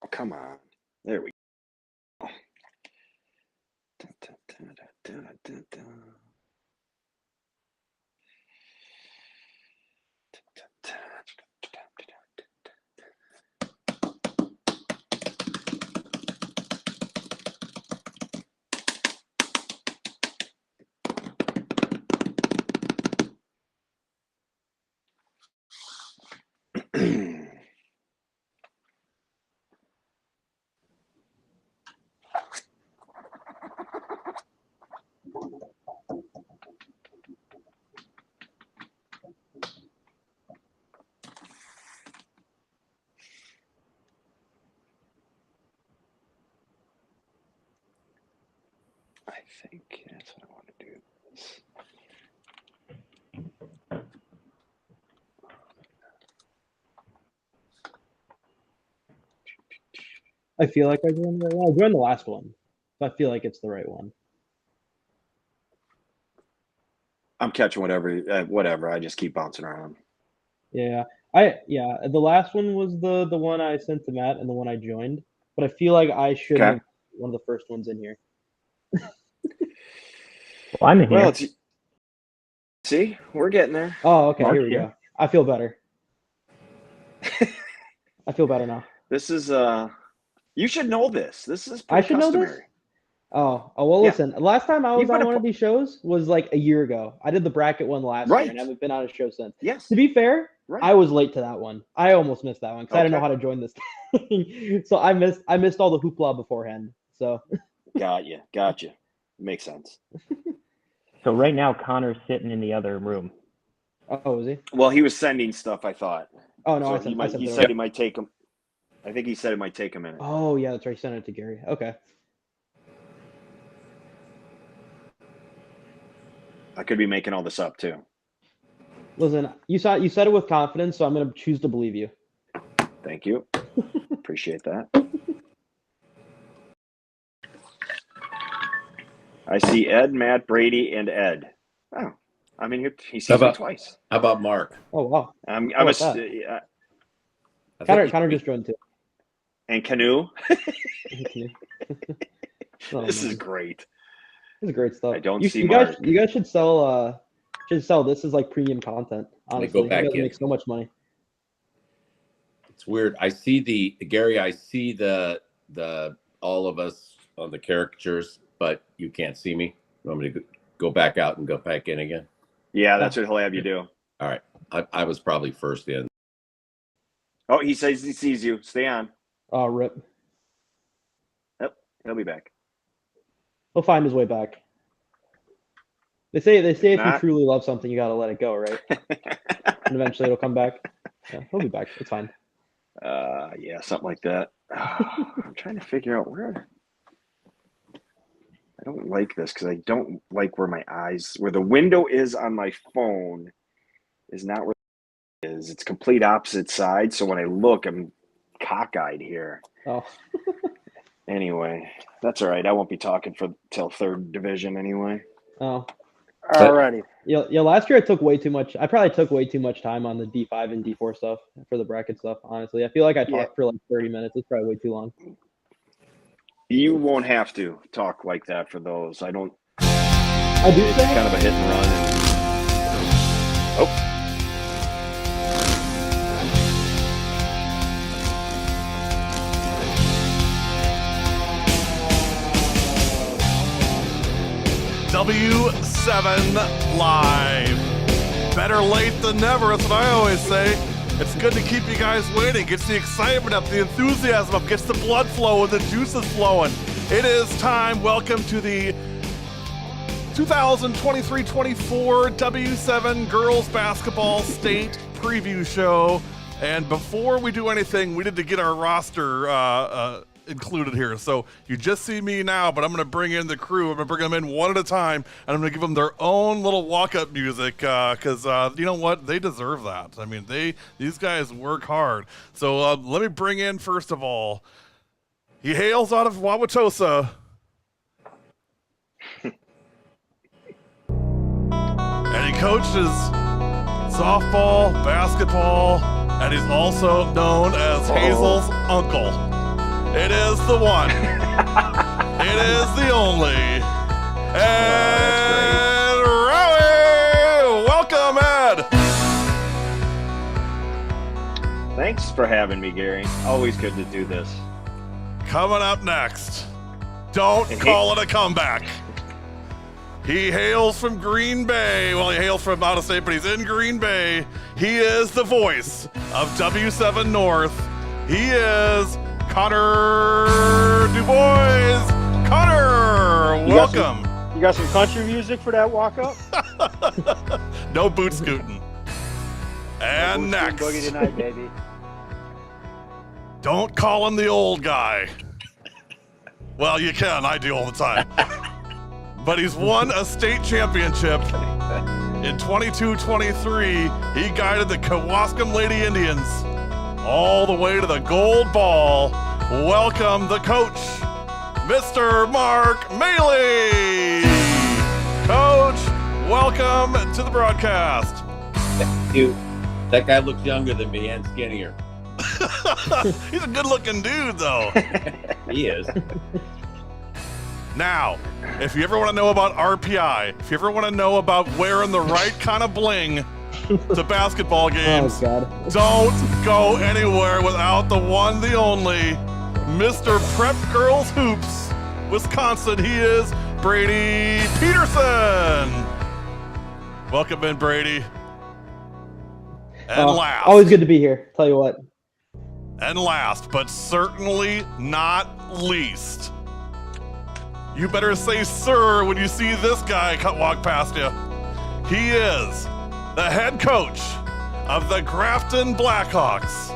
Oh, come on. There we go. I think that's what I want to do. I feel like I joined the right one. I joined the last one, so I feel like it's the right one. I'm catching whatever. I just keep bouncing around. Yeah, the last one was the one I sent to Matt and the one I joined, but I feel like I should have one of the first ones in here. Well, I'm in here. Well, see, we're getting there. Oh, okay, Mark's here we go. I feel better. I feel better now. This is you should know this. This is I should customary. know this. Oh, well, Yeah. listen. Last time I was on one of these shows was like a year ago. I did the bracket one last year, and I haven't been on a show since. Yes. To be fair, right. I was late to that one. I almost missed that one because I didn't know how to join this thing. So I missed all the hoopla beforehand. So. Gotcha. Makes sense. So right now, Connor's sitting in the other room. Oh, is he? Well, he was sending stuff, I thought. Oh, no, so he said it might take him. I think he said it might take a minute. Oh, yeah, that's right. He sent it to Gary. Okay. I could be making all this up too. Listen, you said it with confidence, so I'm going to choose to believe you. Thank you. Appreciate that. I see Ed, Matt, Brady, and Ed. Oh, I mean, he sees me twice. How about Mark? Oh, wow. Connor just joined too. And Canoe. This is man. Great. This is great stuff. I don't see Mark. You guys should sell this as like premium content. Honestly, you guys make so much money. It's weird. I see Gary. I see the all of us on the caricatures, but you can't see me. You want me to go back out and go back in again? Yeah, that's what he'll have you do. All right. I was probably first in. Oh, he says he sees you. Stay on. Oh, rip. Yep, he'll be back. He'll find his way back. They say if you truly love something, you gotta let it go, right? And eventually it'll come back. Yeah, he'll be back. It's fine. Yeah, something like that. I'm trying to figure out where. I don't like this because I don't like where the window is on my phone is not where it is. It's complete opposite side. So when I look, I'm cockeyed here. Oh. Anyway, that's all right. I won't be talking till third division anyway. Oh. Alrighty. Yeah, last year I probably took way too much time on the D5 and D4 stuff for the bracket stuff, honestly. I feel like I talked for like 30 minutes. It's probably way too long. You won't have to talk like that for those. I do. It's kind of a hit and run. Oh. W7 Live. Better late than never, that's what I always say. It's good to keep you guys waiting. Gets the excitement up, the enthusiasm up, gets the blood flowing, the juices flowing. It is time. Welcome to the 2023-24 W7 Girls Basketball State Preview Show. And before we do anything, we need to get our roster included here. So you just see me now, but I'm going to bring in the crew. I'm going to bring them in one at a time, and I'm going to give them their own little walk-up music because you know what? They deserve that. I mean, these guys work hard. So let me bring in, first of all, he hails out of Wauwatosa. And he coaches softball, basketball, and he's also known as Hazel's uncle. It is the one. It is the only. And Rowie! Welcome, Ed! Thanks for having me, Gary. Always good to do this. Coming up next, don't call it a comeback. He hails from Green Bay. Well, he hails from out of state, but he's in Green Bay. He is the voice of W7 North. He is Connor DuBois. Connor, welcome. You got some country music for that walk-up? No boot scooting. And Boots next, Boogie tonight, baby. don't call him the old guy. Well, you can. I do all the time. But he's won a state championship. In 22-23, he guided the Kewaskum Lady Indians all the way to the gold ball. Welcome the coach, Mr. Mark Maley. Coach, welcome to the broadcast. Thank you. That guy looks younger than me and skinnier. He's a good-looking dude, though. He is. Now, if you ever want to know about RPI, if you ever want to know about wearing the right kind of bling to basketball games, Oh, God. don't go anywhere without the one, the only, Mr. Prep Girls Hoops, Wisconsin. He is Brady Peterson. Welcome in, Brady. And last. Always good to be here. Tell you what. And last, but certainly not least, you better say sir when you see this guy walk past you. He is the head coach of the Grafton Blackhawks.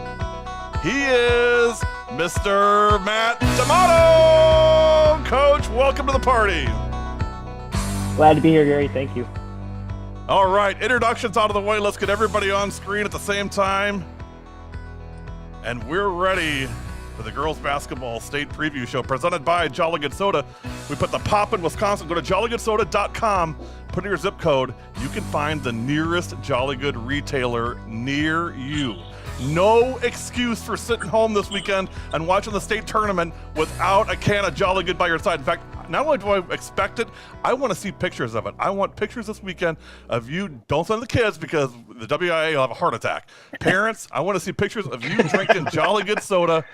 He is Mr. Matt D'Amato. Coach, welcome to the party. Glad to be here, Gary. Thank you. All right, introductions out of the way. Let's get everybody on screen at the same time. And we're ready for the girls basketball state preview show presented by Jolly Good Soda. We put the pop in Wisconsin. Go to jollygoodsoda.com, put in your zip code. You can find the nearest Jolly Good retailer near you. No excuse for sitting home this weekend and watching the state tournament without a can of Jolly Good by your side. In fact, not only do I expect it, I want to see pictures of it. I want pictures this weekend of you. Don't send the kids because the WIA will have a heart attack. Parents, I want to see pictures of you drinking Jolly Good Soda,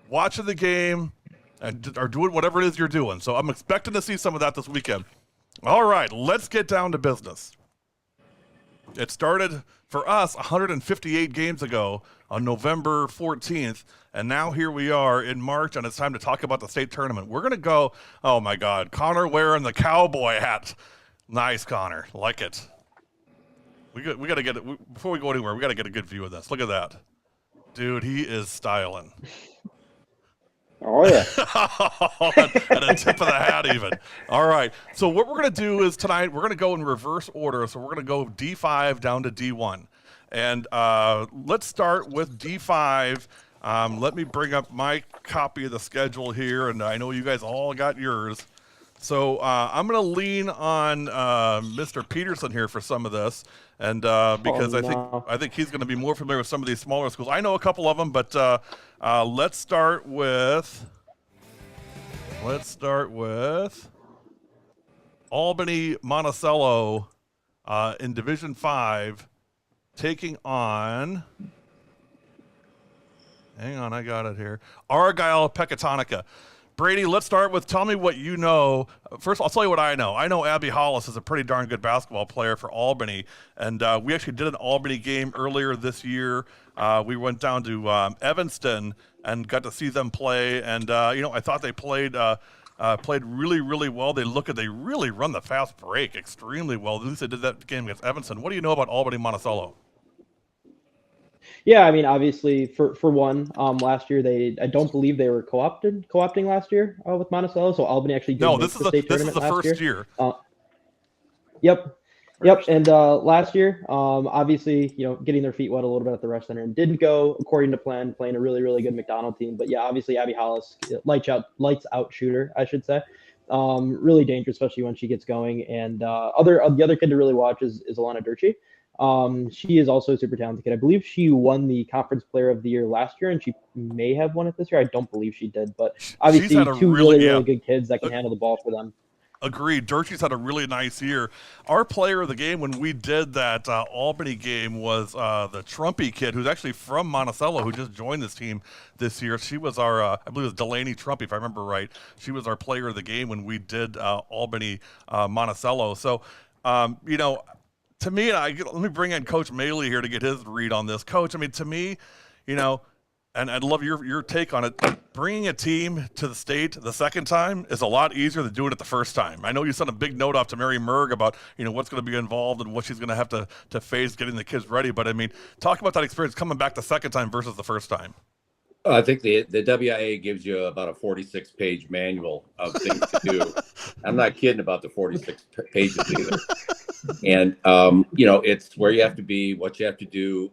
watching the game, and or doing whatever it is you're doing. So I'm expecting to see some of that this weekend. All right, let's get down to business. It started for us 158 games ago on November 14th, and now here we are in March, and it's time to talk about the state tournament. We're going to go, oh my God, Connor wearing the cowboy hat. Nice, Connor. Like it. We got to get it. Before we go anywhere, we got to get a good view of this. Look at that. Dude, he is styling. Oh, yeah. And a tip of the hat even. All right. So what we're going to do is tonight, we're going to go in reverse order. So we're going to go D5 down to D1. And let's start with D5. Let me bring up my copy of the schedule here. And I know you guys all got yours. So I'm going to lean on Mr. Peterson here for some of this. And because I think he's going to be more familiar with some of these smaller schools. I know a couple of them, but let's start with Albany Monticello in Division 5 taking on, hang on, I got it here, Argyle Pecatonica. Brady, let's start with, tell me what you know. First, I'll tell you what I know. I know Abby Hollis is a pretty darn good basketball player for Albany, and we actually did an Albany game earlier this year. We went down to Evanston and got to see them play, and I thought they played really, really well. They really run the fast break extremely well. At least they did that game against Evanston. What do you know about Albany Monticello? Yeah, I mean, obviously, for one, last year I don't believe they were co-opting last year with Monticello. So Albany actually did this is the first year. Yep. And last year, obviously, getting their feet wet a little bit at the Rush Center and didn't go according to plan, playing a really, really good McDonald team. But yeah, obviously, Abby Hollis, lights out shooter, I should say. Really dangerous, especially when she gets going. And the other kid to really watch is Alana Durchie. She is also a super talented kid. I believe she won the Conference Player of the Year last year, and she may have won it this year. I don't believe she did, but She's obviously had a two really, really good kids that can handle the ball for them. Agreed. Durchee's had a really nice year. Our player of the game when we did that Albany game was the Trumpy kid, who's actually from Monticello, who just joined this team this year. She was our, I believe it was Delaney Trumpy, if I remember right. She was our player of the game when we did Albany Monticello. So, you know, to me, let me bring in Coach Maley here to get his read on this. Coach, I mean, to me, you know, and I'd love your take on it. Bringing a team to the state the second time is a lot easier than doing it the first time. I know you sent a big note off to Mary Merg about, you know, what's going to be involved and what she's going to have to face getting the kids ready. But I mean, talk about that experience coming back the second time versus the first time. I think the WIA gives you about a 46-page manual of things to do. I'm not kidding about the 46 pages either. And, you know, it's where you have to be, what you have to do,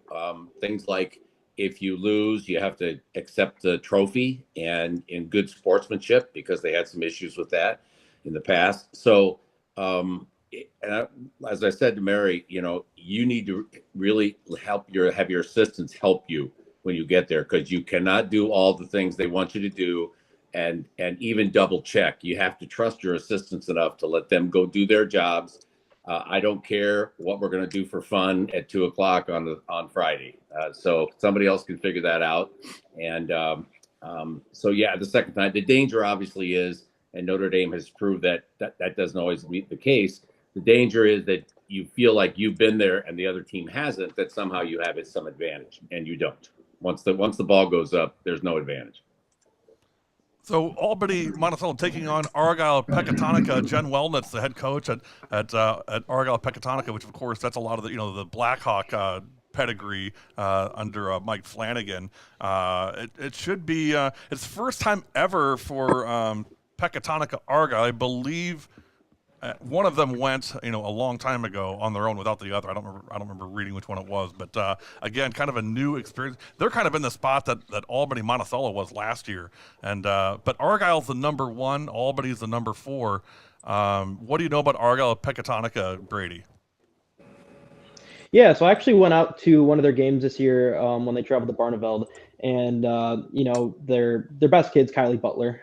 things like, if you lose, you have to accept the trophy and in good sportsmanship, because they had some issues with that in the past. So, as I said to Mary, you know, you need to really have your assistants help you when you get there, because you cannot do all the things they want you to do and even double check. You have to trust your assistants enough to let them go do their jobs. I don't care what we're going to do for fun at 2:00 on Friday. So somebody else can figure that out. And so, yeah, the second time, the danger obviously is, and Notre Dame has proved that doesn't always be the case. The danger is that you feel like you've been there and the other team hasn't, that somehow you have some advantage, and you don't. Once the ball goes up, there's no advantage. So Albany Monticello taking on Argyle Pecatonica. Jen Wellnitz, the head coach at Argyle Pecatonica, which of course that's a lot of the Blackhawk pedigree under Mike Flanagan. It should be it's first time ever for Pecatonica Argyle. I believe one of them went a long time ago on their own without the other. I don't remember reading which one it was, but again, kind of a new experience. They're kind of in the spot that Albany Monticello was last year, and but Argyle's the number 1, Albany's the number 4. What do you know about Argyle Pecatonica, Brady? Yeah, so I actually went out to one of their games this year when they traveled to Barneveld, and their best kid's Kylie Butler,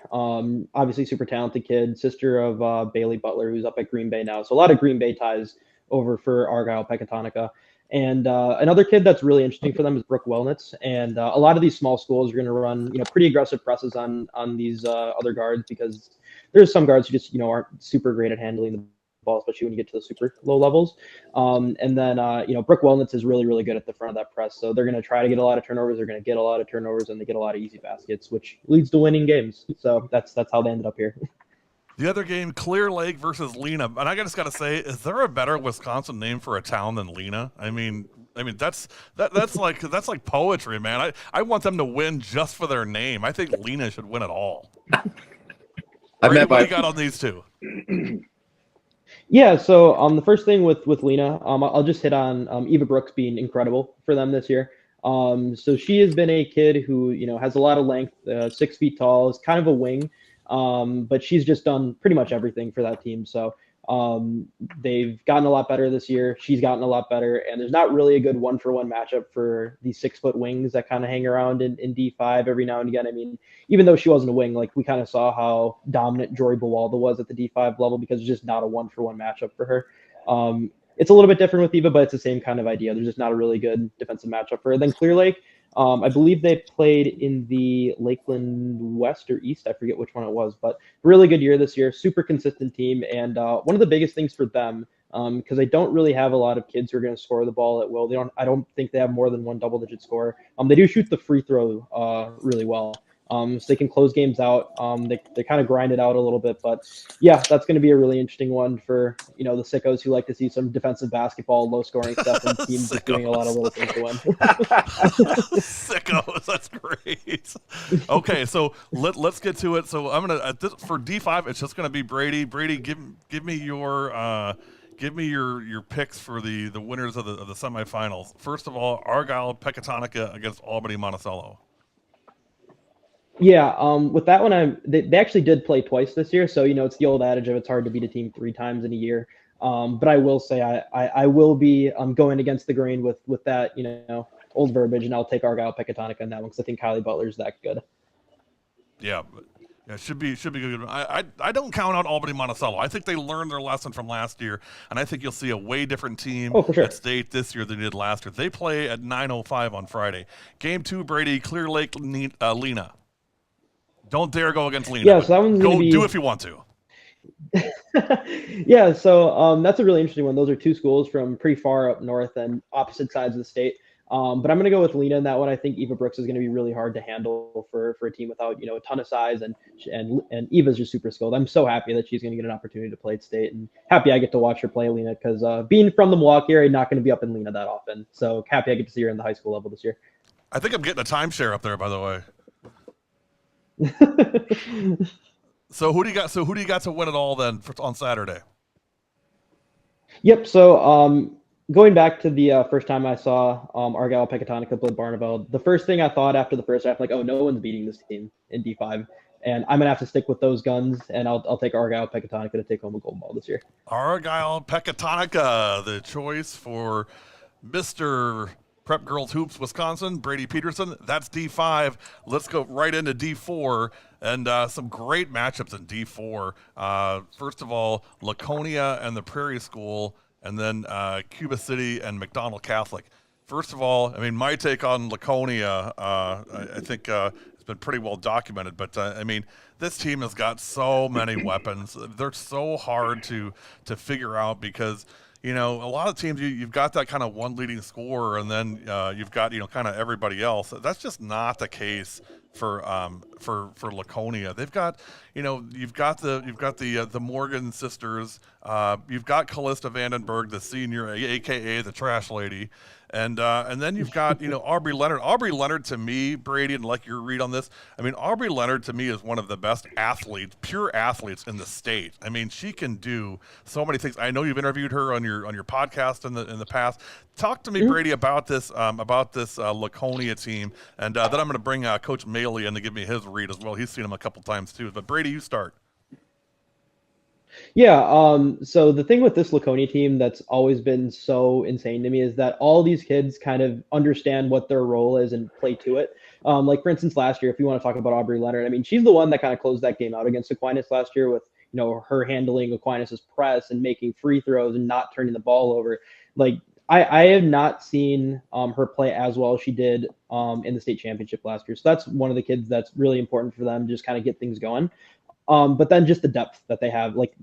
obviously super talented kid, sister of Bailey Butler, who's up at Green Bay now. So a lot of Green Bay ties over for Argyle Pecatonica. And another kid that's really interesting for them is Brooke Wellnitz. And a lot of these small schools are going to run pretty aggressive presses on these other guards, because there's some guards who just aren't super great at handling the ball, especially when you get to the super low levels. And then Brooke Wellnitz is really, really good at the front of that press. So they're going to try to get a lot of turnovers. They're going to get a lot of turnovers, and they get a lot of easy baskets, which leads to winning games. So that's how they ended up here. The other game, Clear Lake versus Lena. And I just got to say, is there a better Wisconsin name for a town than Lena? I mean that's like poetry, man. I want them to win just for their name. I think Lena should win it all. What do you got on these two? Yeah, so the first thing with Lena, I'll just hit on Eva Brooks being incredible for them this year. So she has been a kid who has a lot of length, 6 feet tall, is kind of a wing, but she's just done pretty much everything for that team. So they've gotten a lot better this year. She's gotten a lot better, and there's not really a good 1-for-1 matchup for these 6-foot wings that kind of hang around in D5 every now and again. I mean, even though she wasn't a wing, like we kind of saw how dominant Jory Bawalda was at the D5 level, because it's just not a 1-for-1 matchup for her. It's a little bit different with Eva, but it's the same kind of idea. There's just not a really good defensive matchup for her. Then Clear Lake, I believe they played in the Lakeland West or East. I forget which one it was, but really good year this year. Super consistent team. And one of the biggest things for them, because they don't really have a lot of kids who are going to score the ball at will. I don't think they have more than one double-digit scorer. They do shoot the free throw really well. So they can close games out. They kind of grind it out a little bit, but yeah, that's going to be a really interesting one for the sickos who like to see some defensive basketball, low scoring stuff, and teams just doing a lot of little things to win. Sickos, that's great. Okay, so let's get to it. So I'm gonna for D5, it's just gonna be Brady. Brady, give me your picks for the winners of the semifinals. First of all, Argyle Pecatonica against Albany Monticello. Yeah, with that one, they actually did play twice this year, so it's the old adage of it's hard to beat a team 3 times in a year. But I will say I will be going against the grain with that old verbiage, and I'll take Argyle Pecatonica on that one because I think Kylie Butler's that good. Yeah, should be good. I don't count out Albany Monticello. I think they learned their lesson from last year, and I think you'll see a way different team for sure. at state this year than they did last year. They play at 9:05 on Friday. Game 2, Brady, Clear Lake, Lena. Don't dare go against Lena. Yeah, so that one's go gonna be... do if you want to. Yeah, so that's a really interesting one. Those are two schools from pretty far up north and opposite sides of the state. But I'm going to go with Lena in that one. I think Eva Brooks is going to be really hard to handle for a team without a ton of size, and Eva's just super skilled. I'm so happy that she's going to get an opportunity to play at state, and happy I get to watch her play Lena because being from the Milwaukee area, not going to be up in Lena that often. So happy I get to see her in the high school level this year. I think I'm getting a timeshare up there, by the way. So who do you got? So who do you got to win it all then on Saturday? Yep. So going back to the first time I saw Argyle Pecatonica play Barneveld, the first thing I thought after the first half, like, oh, no one's beating this team in D5, and I'm gonna have to stick with those guns, and I'll take Argyle Pecatonica to take home a gold ball this year. Argyle Pecatonica, the choice for Mr. Prep Girls Hoops Wisconsin, Brady Peterson. That's D5. Let's go right into D4 and some great matchups in D4. First of all, Laconia and the Prairie School, and then Cuba City and McDonald Catholic. First of all, I mean, my take on Laconia, I think it's been pretty well documented, but I mean, this team has got so many weapons. They're so hard to figure out because a lot of teams, you've got that kind of one leading scorer, and then you've got kind of everybody else. That's just not the case for Laconia. They've got you've got the Morgan sisters. You've got Callista Vandenberg, the senior, aka the trash lady. And then you've got, Aubrey Leonard. Aubrey Leonard, to me, Brady, and like your read on this, I mean, Aubrey Leonard, to me, is one of the best athletes, pure athletes in the state. I mean, she can do so many things. I know you've interviewed her on your podcast in the past. Talk to me, Brady, about this Laconia team, and then I'm going to bring Coach Maley in to give me his read as well. He's seen him a couple times too. But Brady, you start. Yeah, so the thing with this Laconia team that's always been so insane to me is that all these kids kind of understand what their role is and play to it. Like, for instance, last year, if you want to talk about Aubrey Leonard, I mean, she's the one that kind of closed that game out against Aquinas last year with, her handling Aquinas' press and making free throws and not turning the ball over. Like, I have not seen her play as well as she did in the state championship last year. So that's one of the kids that's really important for them to just kind of get things going. But then just the depth that they have, like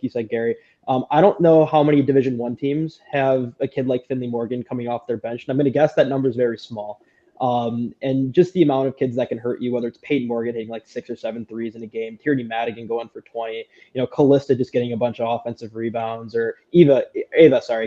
you said, Gary. I don't know how many Division I teams have a kid like Finley Morgan coming off their bench, and I'm going to guess that number is very small. And just the amount of kids that can hurt you, whether it's Peyton Morgan hitting like 6 or 7 threes in a game, Tierney Madigan going for 20, Callista just getting a bunch of offensive rebounds, or Ava,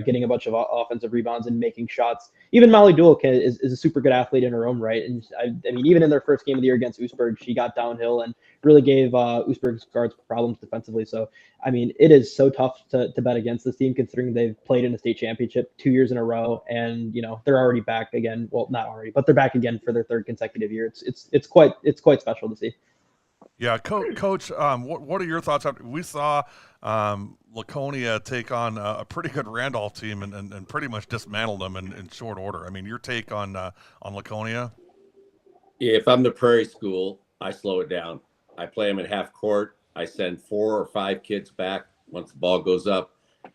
getting a bunch of offensive rebounds and making shots. Even Molly Duell is a super good athlete in her own right. And I mean, even in their first game of the year against Oostburg, she got downhill and really gave Oostburg's guards problems defensively. So, I mean, it is so tough to bet against this team, considering they've played in a state championship 2 years in a row, and they're already back again. Well, not already, but they're back again for their third consecutive year. It's quite special to see. Yeah, Coach. What are your thoughts? We saw Laconia take on a pretty good Randolph team and pretty much dismantled them in short order. I mean, your take on Laconia? Yeah, if I'm the Prairie School, I slow it down. I play them at half court. I send 4 or 5 kids back once the ball goes up.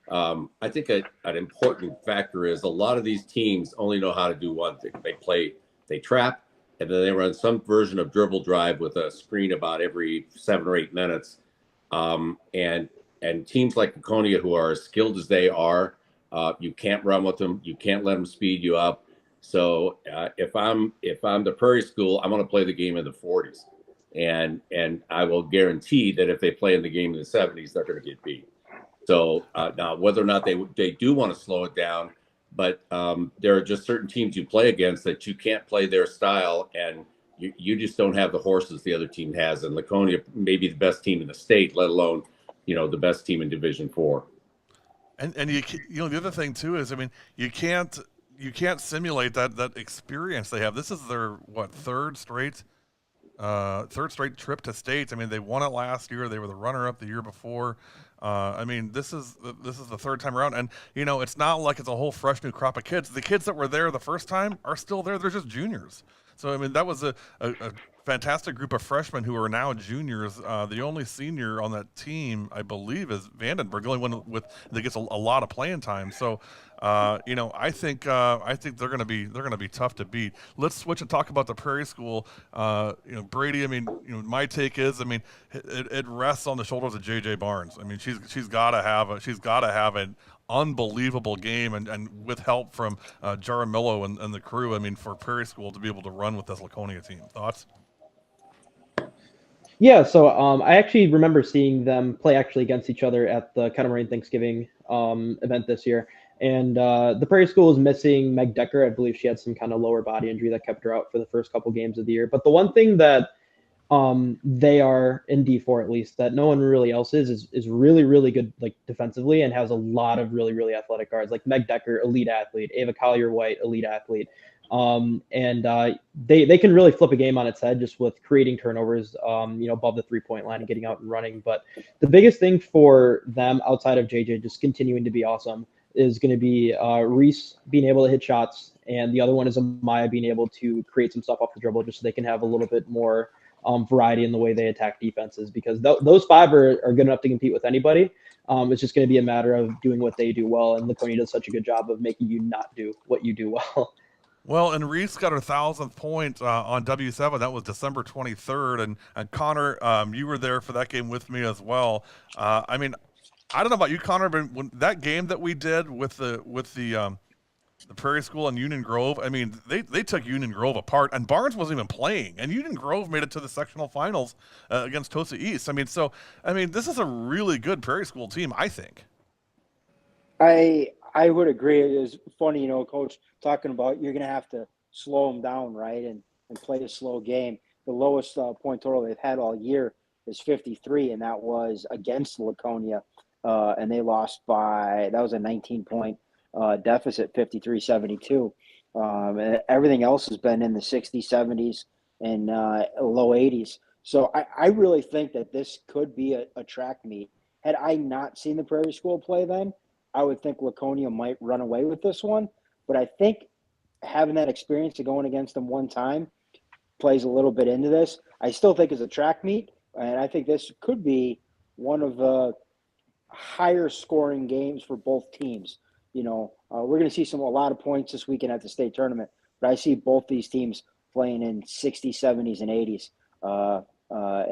I think an important factor is a lot of these teams only know how to do one thing. They trap, and then they run some version of dribble drive with a screen about every 7 or 8 minutes. And teams like Laconia, who are as skilled as they are, you can't run with them. You can't let them speed you up. So if I'm the Prairie School, I'm going to play the game in the 40s. And I will guarantee that if they play in the game in the 70s, they're going to get beat. So now, whether or not they do want to slow it down, but there are just certain teams you play against that you can't play their style, and you just don't have the horses the other team has. And Laconia may be the best team in the state, let alone the best team in Division IV. And the other thing too is, I mean, you can't simulate that experience they have. This is their third straight trip to states. I mean, they won it last year. They were the runner-up the year before. I mean, this is the third time around, and it's not like it's a whole fresh new crop of kids. The kids that were there the first time are still there. They're just juniors. So I mean, that was a fantastic group of freshmen who are now juniors. The only senior on that team, I believe, is Vandenberg, the only one that gets a lot of playing time. So, I think they're going to be tough to beat. Let's switch and talk about the Prairie School. Brady. I mean, my take is, I mean, it rests on the shoulders of JJ Barnes. I mean, she's got to have an unbelievable game, and with help from Jaramillo and the crew. I mean, for Prairie School to be able to run with this Laconia team. Thoughts? Yeah, so I actually remember seeing them play actually against each other at the Kettle Moraine Thanksgiving event this year. And the Prairie School is missing Meg Decker. I believe she had some kind of lower body injury that kept her out for the first couple games of the year. But the one thing that they are in D4 at least that no one really else is really, really good like defensively and has a lot of really, really athletic guards like Meg Decker, elite athlete, Ava Collier-White, elite athlete. They can really flip a game on its head just with creating turnovers, above the 3-point line and getting out and running. But the biggest thing for them outside of JJ just continuing to be awesome is going to be Reese being able to hit shots, and the other one is Amaya being able to create some stuff off the dribble just so they can have a little bit more variety in the way they attack defenses, because those five are good enough to compete with anybody. It's just going to be a matter of doing what they do well, and Laconia does such a good job of making you not do what you do well. Well, and Reese got her 1,000th point on W7. That was December 23rd, and Connor, you were there for that game with me as well. I mean, I don't know about you, Connor, but when that game that we did with the Prairie School and Union Grove, I mean, they took Union Grove apart, and Barnes wasn't even playing, and Union Grove made it to the sectional finals against Tosa East. I mean, this is a really good Prairie School team, I think. I would agree. It is funny, Coach talking about you're going to have to slow them down, right, and play a slow game. The lowest point total they've had all year is 53, and that was against Laconia, and they lost that was a 19-point deficit, 53-72. And everything else has been in the 60s, 70s, and low 80s. So I really think that this could be a track meet. Had I not seen the Prairie School play then, I would think Laconia might run away with this one. But I think having that experience of going against them one time plays a little bit into this. I still think it's a track meet, and I think this could be one of the higher scoring games for both teams. We're going to see a lot of points this weekend at the state tournament, but I see both these teams playing in 60s, 70s, and 80s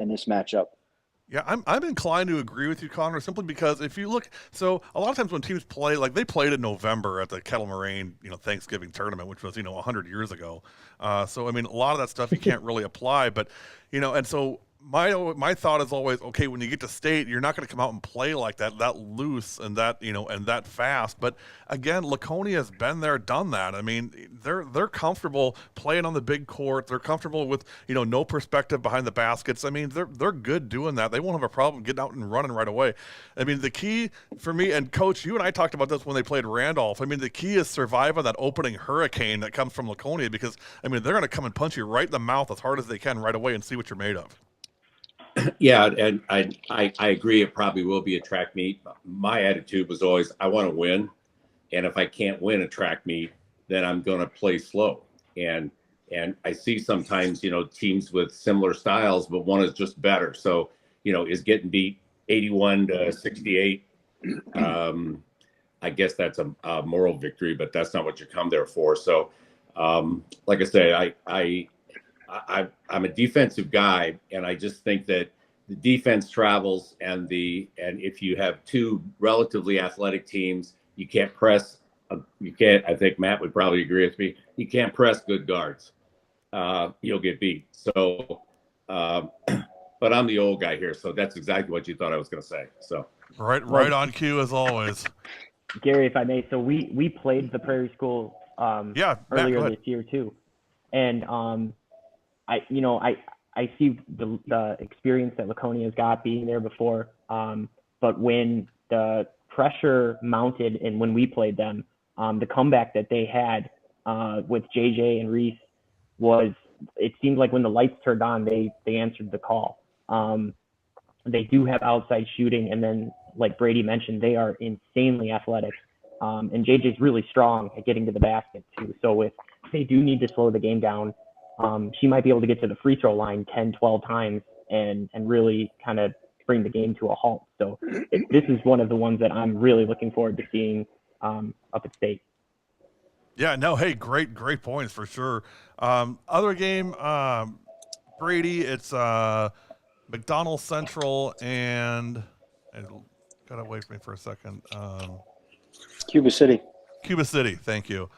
in this matchup. Yeah, I'm inclined to agree with you, Connor, simply because if you look, so a lot of times when teams play, like they played in November at the Kettle Moraine, Thanksgiving tournament, which was, 100 years ago. So, I mean, a lot of that stuff you can't really apply, but, and so my thought is always, okay, when you get to state, you're not going to come out and play like that loose and that, and that fast. But again, Laconia has been there, done that. I mean, they're comfortable playing on the big court. They're comfortable with, no perspective behind the baskets. I mean, they're good doing that. They won't have a problem getting out and running right away. I mean, the key for me, and Coach, you and I talked about this when they played Randolph. I mean, the key is surviving that opening hurricane that comes from Laconia, because, I mean, they're going to come and punch you right in the mouth as hard as they can right away and see what you're made of. Yeah, and I agree. It probably will be a track meet. My attitude was always, I want to win, and if I can't win a track meet, then I'm going to play slow. And I see sometimes, teams with similar styles, but one is just better. So, is getting beat 81-68. I guess that's a moral victory, but that's not what you come there for. So, like I say, I'm a defensive guy, and I just think that the defense travels, and if you have two relatively athletic teams, you can't press. I think Matt would probably agree with me. You can't press good guards. You'll get beat. So, but I'm the old guy here, so that's exactly what you thought I was going to say. So right on cue as always. Gary, if I may, so we played the Prairie School earlier this year too, and I see the experience that Laconia has got being there before, but when the pressure mounted and when we played them, the comeback that they had with JJ and Reese it seemed like when the lights turned on, they answered the call. They do have outside shooting, and then like Brady mentioned, they are insanely athletic. And JJ's really strong at getting to the basket too. So if they do need to slow the game down, she might be able to get to the free throw line 10, 12 times and really kind of bring the game to a halt. So this is one of the ones that I'm really looking forward to seeing up at State. Yeah, no, hey, great points for sure. Other game, Brady, it's McDonald Central and gotta wait for me for a second. Cuba City. Cuba City, thank you.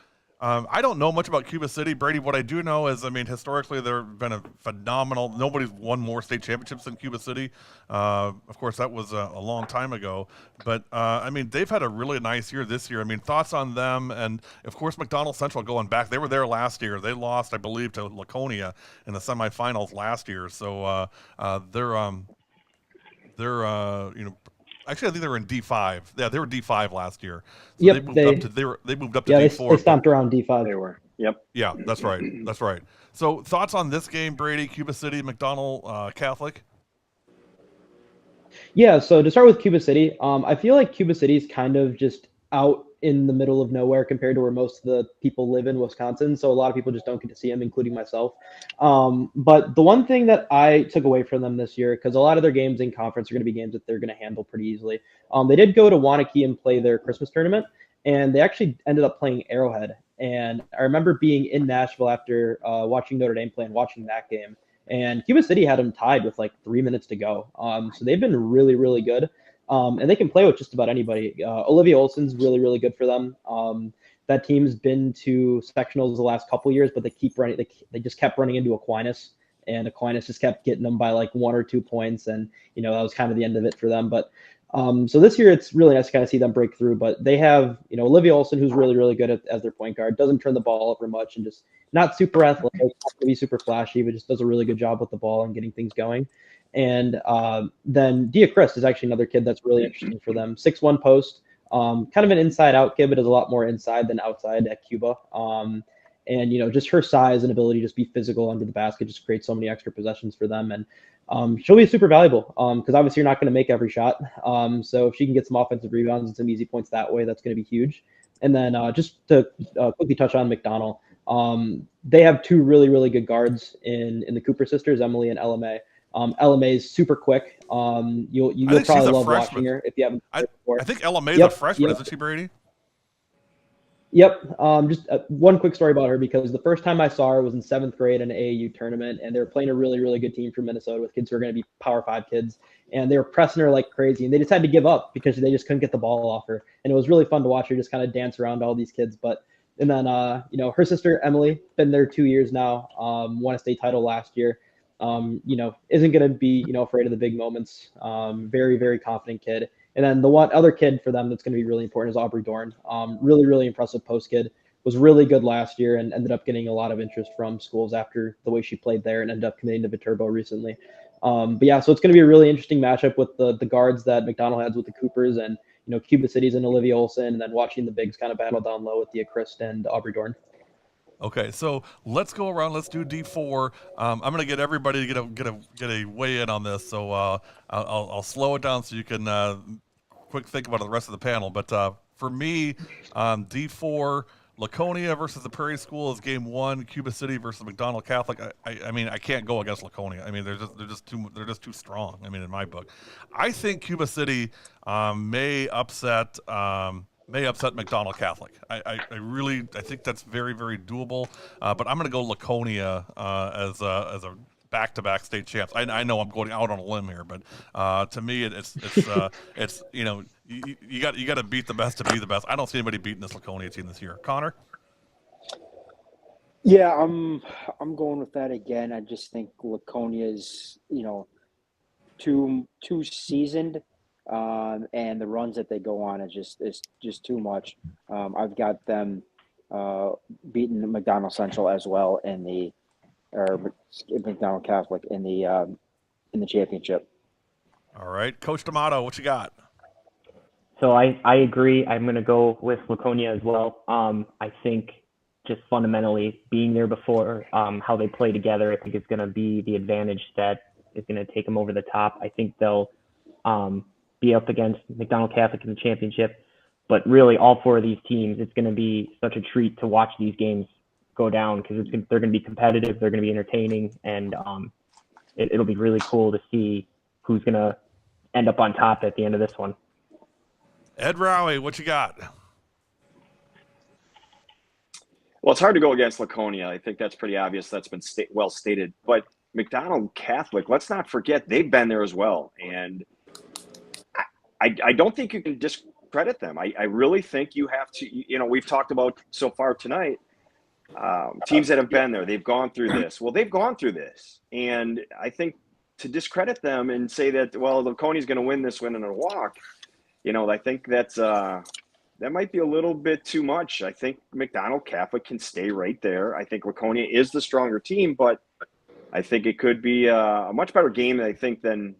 I don't know much about Cuba City, Brady. What I do know is, I mean, historically they've been a phenomenal. Nobody's won more state championships than Cuba City. Of course, that was a long time ago. But I mean, they've had a really nice year this year. I mean, thoughts on them? And of course, McDonald Central going back. They were there last year. They lost, I believe, to Laconia in the semifinals last year. So they're you know. Actually, I think they were in D5. Yeah, they were D5 last year. So Yep, they moved up to yeah, D4. they stomped around D5. They were. Yep. Yeah, that's right. That's right. So thoughts on this game, Brady? Cuba City, McDonald Catholic? Yeah, so to start with Cuba City, I feel like Cuba City is kind of just out in the middle of nowhere compared to where most of the people live in Wisconsin. So a lot of people just don't get to see them, including myself. But the one thing that I took away from them this year, because a lot of their games in conference are going to be games that they're going to handle pretty easily. They did go to Wanakee and play their Christmas tournament, and they actually ended up playing Arrowhead. And I remember being in Nashville after watching Notre Dame play and watching that game. And Cuba City had them tied with like 3 minutes to go. So they've been really, really good. And they can play with just about anybody. Olivia Olson's really, really good for them. That team's been to sectionals the last couple years, but they keep running. They just kept running into Aquinas, and Aquinas just kept getting them by like 1 or 2 points. And, you know, that was kind of the end of it for them. But so this year, it's really nice to kind of see them break through. But they have, you know, Olivia Olson, who's really, really good as their point guard, doesn't turn the ball over much and just not super athletic, not to be super flashy, but just does a really good job with the ball and getting things going. And then Dia Christ is actually another kid that's really interesting for them. 6'1" post, kind of an inside-out kid, but is a lot more inside than outside at Cuba. And, you know, just her size and ability to just be physical under the basket just creates so many extra possessions for them. And she'll be super valuable because obviously you're not going to make every shot. So if she can get some offensive rebounds and some easy points that way, that's going to be huge. And then just to quickly touch on McDonald, they have 2 really, really good guards in the Cooper sisters, Emily and LMA. LMA is super quick. You'll probably love watching her if you haven't played before. I think LMA is a freshman, isn't she, Brady? Yep. Just one quick story about her, because the first time I saw her was in 7th grade in an AAU tournament, and they were playing a really, really good team from Minnesota with kids who are going to be Power 5 kids, and they were pressing her like crazy, and they just had to give up because they just couldn't get the ball off her. And it was really fun to watch her just kind of dance around all these kids. And then, you know, her sister, Emily, been there 2 years now, won a state title last year. You know, isn't going to be, you know, afraid of the big moments. Very, very confident kid. And then the one other kid for them that's going to be really important is Aubrey Dorn. Really, really impressive post kid. Was really good last year and ended up getting a lot of interest from schools after the way she played there and ended up committing to Viterbo recently. But yeah, so it's going to be a really interesting matchup with the guards that McDonald has with the Coopers and, you know, Cuba Cities and Olivia Olson, and then watching the bigs kind of battle down low with Dia Christ and Aubrey Dorn. Okay, so let's go around. Let's do D4. I'm going to get everybody to get a weigh in on this. So I'll slow it down so you can quick think about the rest of the panel. But for me, D4, Laconia versus the Prairie School is game 1. Cuba City versus McDonald Catholic. I mean, I can't go against Laconia. I mean, they're just too strong. I mean, in my book, I think Cuba City may upset McDonald Catholic. I think that's very, very doable. But I'm going to go Laconia as a back-to-back state champs. I know I'm going out on a limb here, but to me, it's you know, you got to beat the best to be the best. I don't see anybody beating this Laconia team this year. Connor? Yeah, I'm going with that again. I just think Laconia's, you know, too seasoned. And the runs that they go on is just too much. I've got them beating the McDonald Central as well or McDonald Catholic in the championship. All right, Coach D'Amato, what you got? So I agree. I'm going to go with Laconia as well. I think just fundamentally being there before, how they play together, I think is going to be the advantage that is going to take them over the top. I think they'll be be up against McDonald Catholic in the championship. But really, all 4 of these teams, it's going to be such a treat to watch these games go down because they're going to be competitive, they're going to be entertaining, and it'll be really cool to see who's going to end up on top at the end of this one. Ed Rowie, what you got? Well, it's hard to go against Laconia. I think that's pretty obvious. That's been well stated. But McDonald Catholic, let's not forget, they've been there as well. And I don't think you can discredit them. I really think you have to, we've talked about so far tonight, teams that have been there, they've gone through this. Well, they've gone through this. And I think to discredit them and say that, well, Laconia's going to win this one in a walk, I think that might be a little bit too much. I think McDonald Catholic can stay right there. I think Laconia is the stronger team, but I think it could be a much better game, I think, than,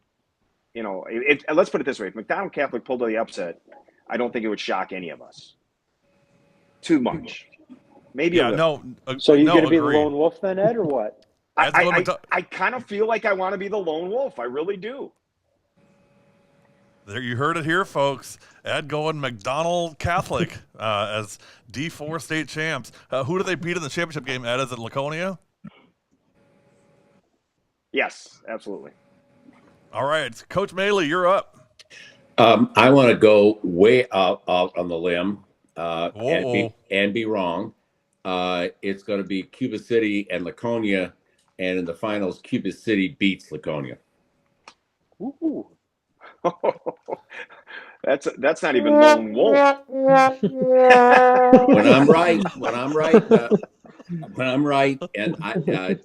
let's put it this way. If McDonald Catholic pulled the upset, I don't think it would shock any of us. Too much. Maybe a little. So you're going to be agree. the lone wolf then, Ed, or what? I kind of feel like I want to be the lone wolf. I really do. There, you heard it here, folks. Ed going McDonald Catholic as D4 state champs. Who do they beat in the championship game, Ed? Is it Laconia? Yes, absolutely. All right. Coach Maley, you're up. I want to go way out on the limb and be wrong. It's going to be Cuba City and Laconia, and in the finals, Cuba City beats Laconia. Ooh. That's not even lone wolf. When I'm right, and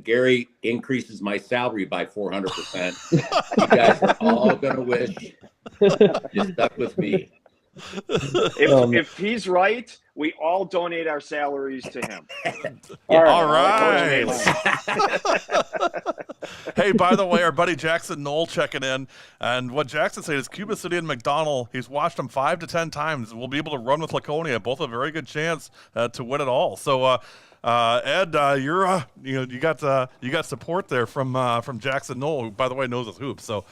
Gary increases my salary by 400%. You guys are all gonna wish you stuck with me. If he's right, we all donate our salaries to him. All right. Hey, by the way, our buddy Jackson Knoll checking in, and what Jackson said is Cuba City and McDonald, he's watched them 5 to 10 times. We'll be able to run with Laconia, both a very good chance to win it all. So, Ed, you got support there from Jackson Knoll, who, by the way, knows his hoops. So,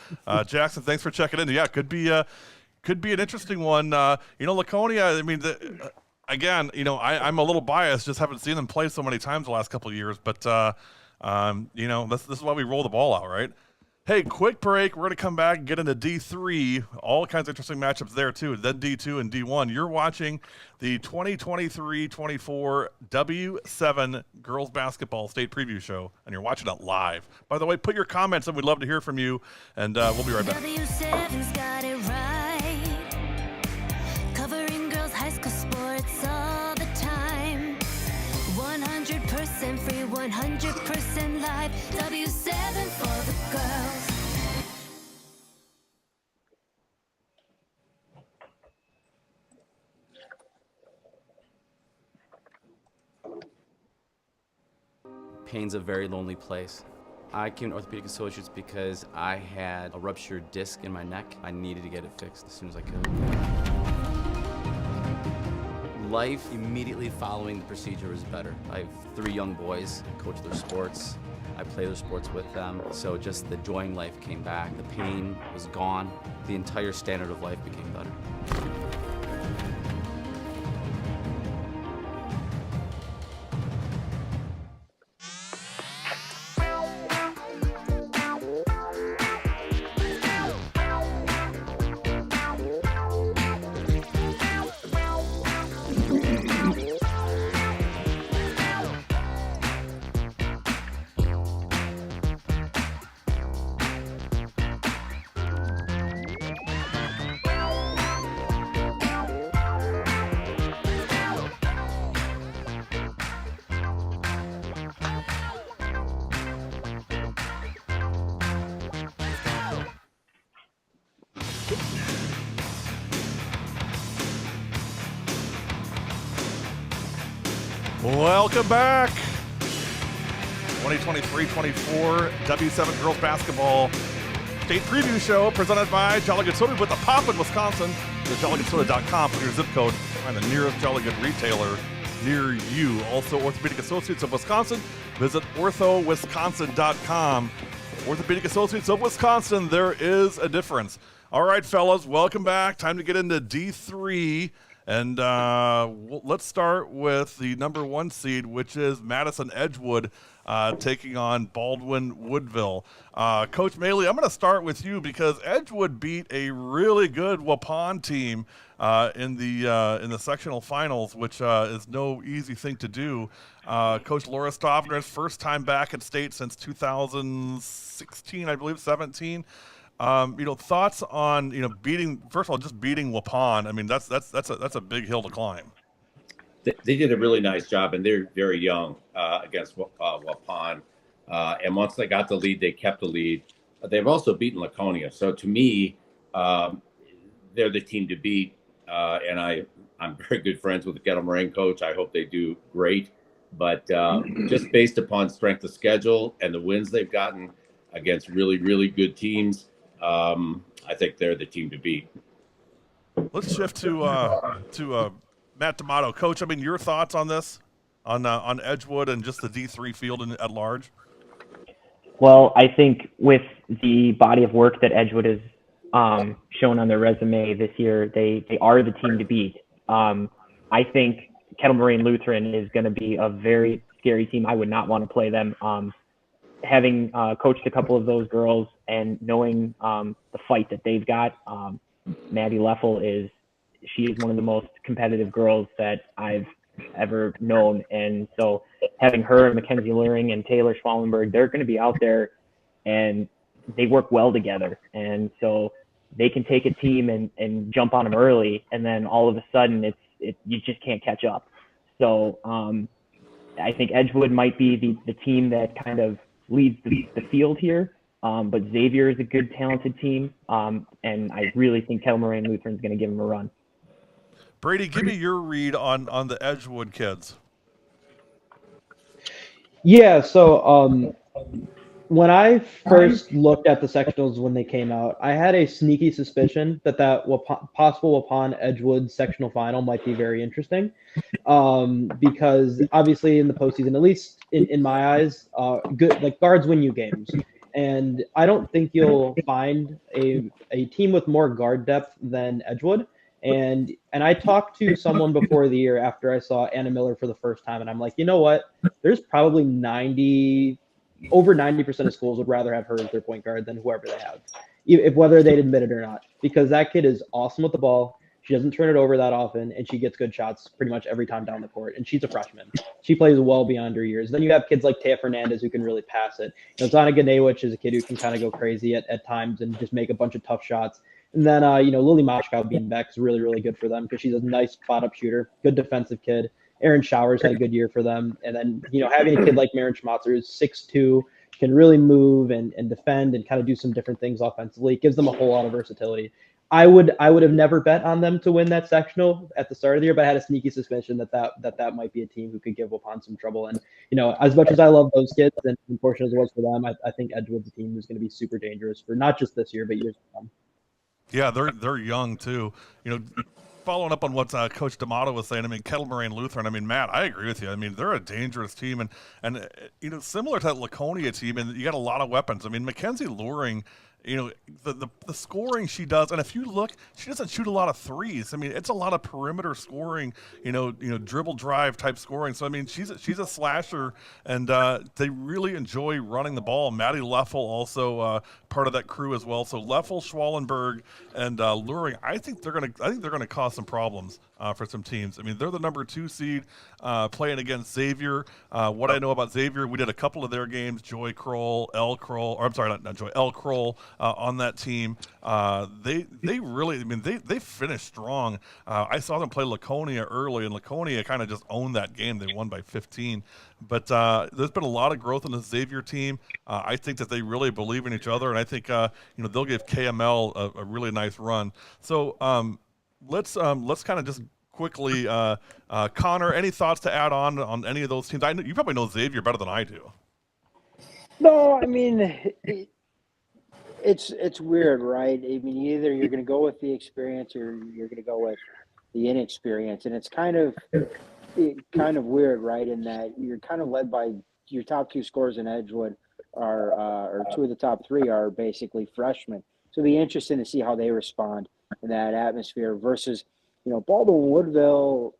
Jackson, thanks for checking in. Yeah, could be an interesting one. Laconia, I mean, again, I'm a little biased, just haven't seen them play so many times the last couple of years, but, this is why we roll the ball out, right? Hey, quick break. We're going to come back and get into D3. All kinds of interesting matchups there, too. Then D2 and D1. You're watching the 2023-24 W7 Girls Basketball State Preview Show, and you're watching it live. By the way, put your comments in. We'd love to hear from you, and we'll be right back. W7's got it right. Covering girls' high school sports all the time. 100% free, 100% live. W7 for the girls. Pain's a very lonely place. I came to Orthopedic Associates because I had a ruptured disc in my neck. I needed to get it fixed as soon as I could. Life immediately following the procedure was better. I have 3 young boys, I coach their sports, I play their sports with them, so just the joy in life came back. The pain was gone. The entire standard of life became better. Welcome back. 2023-24 W7 Girls Basketball State Preview Show presented by Jolly Good Soda with a pop in Wisconsin. Go to jollygoodsoda.com, put your zip code, find the nearest Jolly Good retailer near you. Also, Orthopedic Associates of Wisconsin. Visit orthowisconsin.com. Orthopedic Associates of Wisconsin, there is a difference. All right, fellas, welcome back. Time to get into D3. And let's start with the number 1 seed, which is Madison Edgewood taking on Baldwin Woodville. Coach Maley, I'm going to start with you because Edgewood beat a really good Waupun team in the sectional finals, which is no easy thing to do. Coach Laura Stavner's first time back at state since 2016, I believe, 17. Thoughts on beating, first of all, just beating Waupun. I mean, that's a big hill to climb. They did a really nice job, and they're very young against Waupun. And once they got the lead, they kept the lead. They've also beaten Laconia. So to me, they're the team to beat. And I'm very good friends with the Kettle Moraine coach. I hope they do great. But just based upon strength of schedule and the wins they've gotten against really, really good teams, I think they're the team to beat. Let's shift to Matt D'Amato. Coach, I mean, your thoughts on this, on Edgewood and just the D3 field at large? Well, I think with the body of work that Edgewood has shown on their resume this year, they are the team to beat. I think Kettle Moraine Lutheran is going to be a very scary team. I would not want to play them. Having coached a couple of those girls and knowing the fight that they've got, Maddie Leffel she is one of the most competitive girls that I've ever known. And so having her and Mackenzie Luring and Taylor Schwallenberg, they're going to be out there and they work well together. And so they can take a team and jump on them early. And then all of a sudden you just can't catch up. So I think Edgewood might be the team that kind of leads the field here. But Xavier is a good, talented team. And I really think Kettle Moraine Lutheran is going to give them a run. Brady, give me your read on the Edgewood kids. Yeah, so when I first looked at the sectionals when they came out, I had a sneaky suspicion that possible Waupun Edgewood sectional final might be very interesting, because obviously in the postseason, at least in my eyes, good guards win you games, and I don't think you'll find a team with more guard depth than Edgewood. And I talked to someone before the year after I saw Anna Miller for the first time, and I'm like, you know what? There's probably over 90% of schools would rather have her as their point guard than whoever they have, whether they'd admit it or not, because that kid is awesome with the ball. She doesn't turn it over that often, and she gets good shots pretty much every time down the court. And she's a freshman. She plays well beyond her years. Then you have kids like Taya Fernandez who can really pass it. Zana Ganewich is a kid who can kind of go crazy at times and just make a bunch of tough shots. And then, Lily Moshkow being back is really, really good for them because she's a nice spot-up shooter, good defensive kid. Aaron Showers had a good year for them. And then, having a kid like Maren Schmatzer who's 6'2", can really move and defend and kind of do some different things offensively. It gives them a whole lot of versatility. I would have never bet on them to win that sectional at the start of the year, but I had a sneaky suspicion that might be a team who could give Waupun some trouble. And, as much as I love those kids, and unfortunately as it was for them, I think Edgewood's a team who's going to be super dangerous for not just this year, but years to come. Yeah, they're young too. Following up on what Coach D'Amato was saying, I mean, Kettle Moraine Lutheran. I mean, Matt, I agree with you. I mean, they're a dangerous team, and similar to that Laconia team, and you got a lot of weapons. I mean, Mackenzie Luring. The scoring she does, and if you look, she doesn't shoot a lot of threes. I mean, it's a lot of perimeter scoring, dribble drive type scoring. So I mean, she's a slasher, and they really enjoy running the ball. Maddie Leffel also part of that crew as well. So Leffel, Schwallenberg, and Luring, I think they're gonna cause some problems for some teams. I mean, they're the number 2 seed playing against Xavier. What I know about Xavier, we did a couple of their games. Joy Kroll, Elle Kroll, or I'm sorry, not Joy, Elle Kroll. On that team, they really, I mean, they finished strong. I saw them play Laconia early, and Laconia kind of just owned that game. They won by 15. But there's been a lot of growth in the Xavier team. I think that they really believe in each other, and I think they'll give KML a really nice run. So let's kind of just quickly, Connor, any thoughts to add on any of those teams? I know you probably know Xavier better than I do. No, I mean. It's weird, right? I mean, either you're going to go with the experience or you're going to go with the inexperience, and it's kind of weird, right? In that you're kind of led by your top 2 scorers in Edgewood or 2 of the top 3 are basically freshmen, So it'll be interesting to see how they respond in that atmosphere versus, Baldwin Woodville.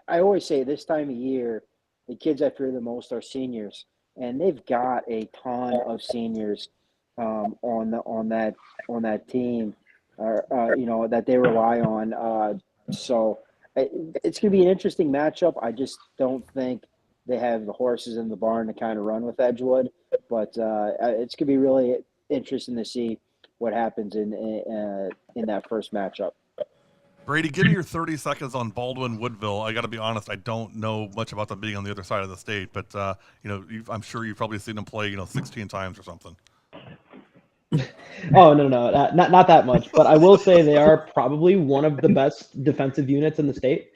I always say this time of year, the kids I fear the most are seniors, and they've got a ton of seniors on that team, that they rely on. So it's going to be an interesting matchup. I just don't think they have the horses in the barn to kind of run with Edgewood, but it's going to be really interesting to see what happens in that first matchup. Brady, give me your 30 seconds on Baldwin Woodville. I got to be honest, I don't know much about them being on the other side of the state, but I'm sure you've probably seen them play 16 times or something. Oh, no, not that much. But I will say they are probably one of the best defensive units in the state.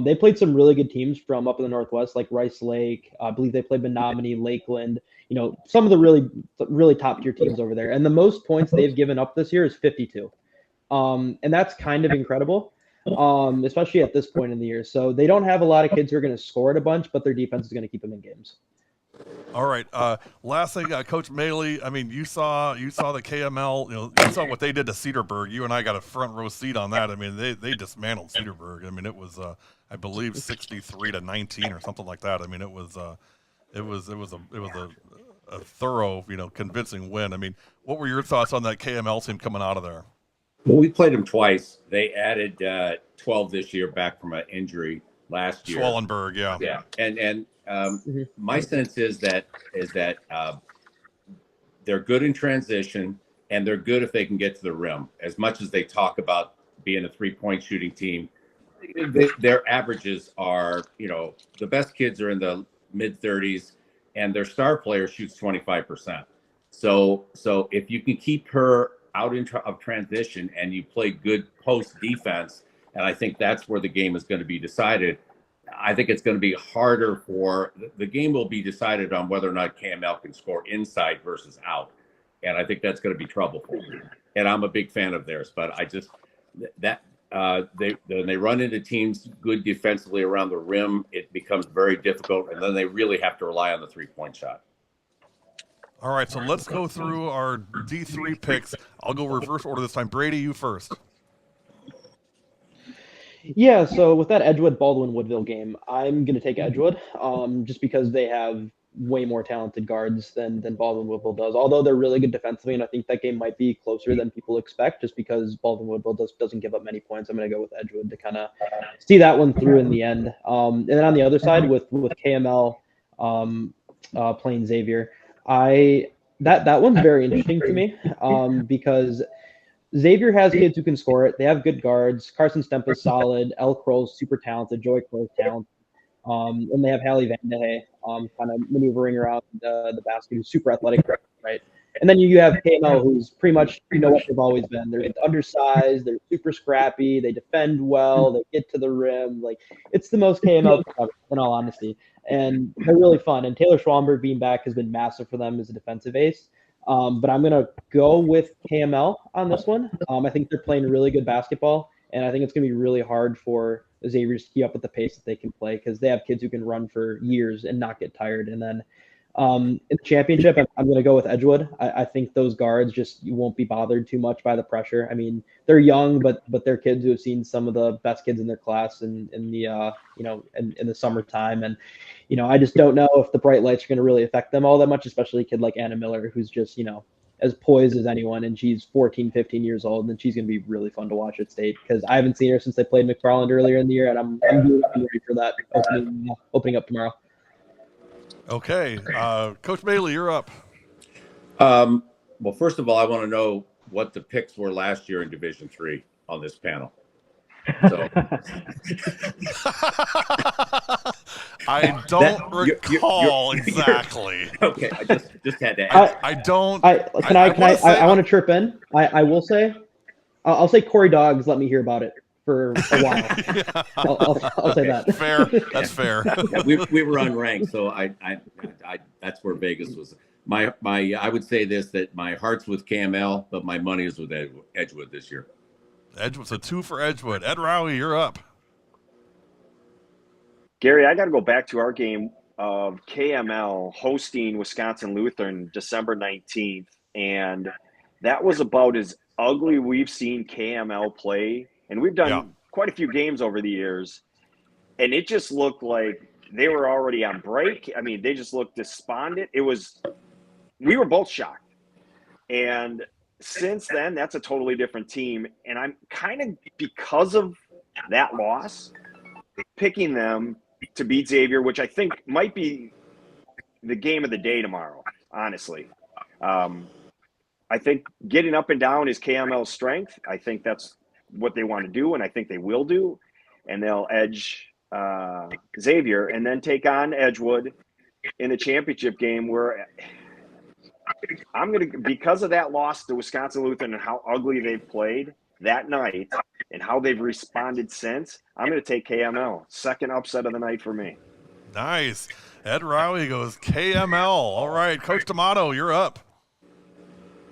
They played some really good teams from up in the Northwest, like Rice Lake. I believe they played Menominee, Lakeland. Some of the really top tier teams over there. And the most points they've given up this year is 52. And that's kind of incredible, especially at this point in the year. So they don't have a lot of kids who are going to score it a bunch, but their defense is going to keep them in games. All right. Last thing, Coach Maley. I mean, you saw the KML. You saw what they did to Cedarburg. You and I got a front row seat on that. I mean, they dismantled Cedarburg. I mean, it was I believe 63-19 or something like that. I mean, it was a thorough, convincing win. I mean, what were your thoughts on that KML team coming out of there? Well, we played them twice. They added 12 this year back from an injury last year. Schwallenberg, yeah. Yeah, and my sense is that they're good in transition, and they're good if they can get to the rim. As much as they talk about being a 3-point shooting team, their averages are, the best kids are in the mid-30s, and their star player shoots 25%. So if you can keep her out of transition and you play good post defense, and I think that's where the game is going to be decided. I think it's going to be harder the game will be decided on whether or not KML can score inside versus out. And I think that's going to be trouble for them. And I'm a big fan of theirs, but they run into teams good defensively around the rim, it becomes very difficult. And then they really have to rely on the 3-point shot. All right, so let's go through our D3 picks. I'll go reverse order this time. Brady, you first. Yeah, so with that Edgewood Baldwin Woodville game, I'm going to take Edgewood, just because they have way more talented guards than Baldwin Woodville does. Although they're really good defensively, and I think that game might be closer than people expect, just because Baldwin Woodville doesn't give up many points. I'm going to go with Edgewood to kind of see that one through in the end. And then on the other side, with KML playing Xavier, that one's very interesting to me, because Xavier has kids who can score it. They have good guards. Carson Stempa's solid. Elle Kroll's super talented. Joey Kroll's talented. And they have Hallie Vandehay kind of maneuvering around the basket, who's super athletic, right? And then you have KML, who's pretty much what they've always been. They're undersized. They're super scrappy. They defend well. They get to the rim. Like, it's the most KML ever, in all honesty. And they're really fun. And Taylor Schwallenberg being back has been massive for them as a defensive ace. But I'm going to go with KML on this one. I think they're playing really good basketball, and I think it's going to be really hard for Xavier to keep up with the pace that they can play, because they have kids who can run for years and not get tired. And then in the championship, I'm going to go with Edgewood. I think those guards you won't be bothered too much by the pressure. I mean, they're young, but they're kids who have seen some of the best kids in their class in the summertime. And I just don't know if the bright lights are going to really affect them all that much, especially a kid like Anna Miller, who's just as poised as anyone, and she's 14, 15 years old, and she's going to be really fun to watch at state, because I haven't seen her since they played McFarland earlier in the year, and I'm really ready for that opening up tomorrow. Okay. Coach Bailey, you're up. Well, first of all, I want to know what the picks were last year in Division III on this panel. So I don't recall exactly. Okay, I just had to ask. I want to chirp in. I will say, I'll say Corey Doggs let me hear about it for a while. Yeah. I'll say that. Fair. That's fair. Yeah, we were unranked, so I that's where Vegas was. My I would say this, that my heart's with KML, but my money is with Edgewood this year. Edgewood, so 2 for Edgewood. Ed Rowie, you're up. Gary, I got to go back to our game of KML hosting Wisconsin Lutheran December 19th. And that was about as ugly we've seen KML play. And we've done quite a few games over the years. And it just looked like they were already on break. I mean, they just looked despondent. We were both shocked. And since then, that's a totally different team. And I'm kind of, because of that loss, picking them to beat Xavier, which I think might be the game of the day tomorrow, honestly. I think getting up and down is KML's strength. I think that's what they want to do, and I think they will do. And they'll edge Xavier and then take on Edgewood in the championship game, where I'm going to, because of that loss to Wisconsin Lutheran and how ugly they've played that night and how they've responded since, I'm going to take KML. Second upset of the night for me. Nice. Ed Rowie goes KML. All right, Coach D'Amato, you're up.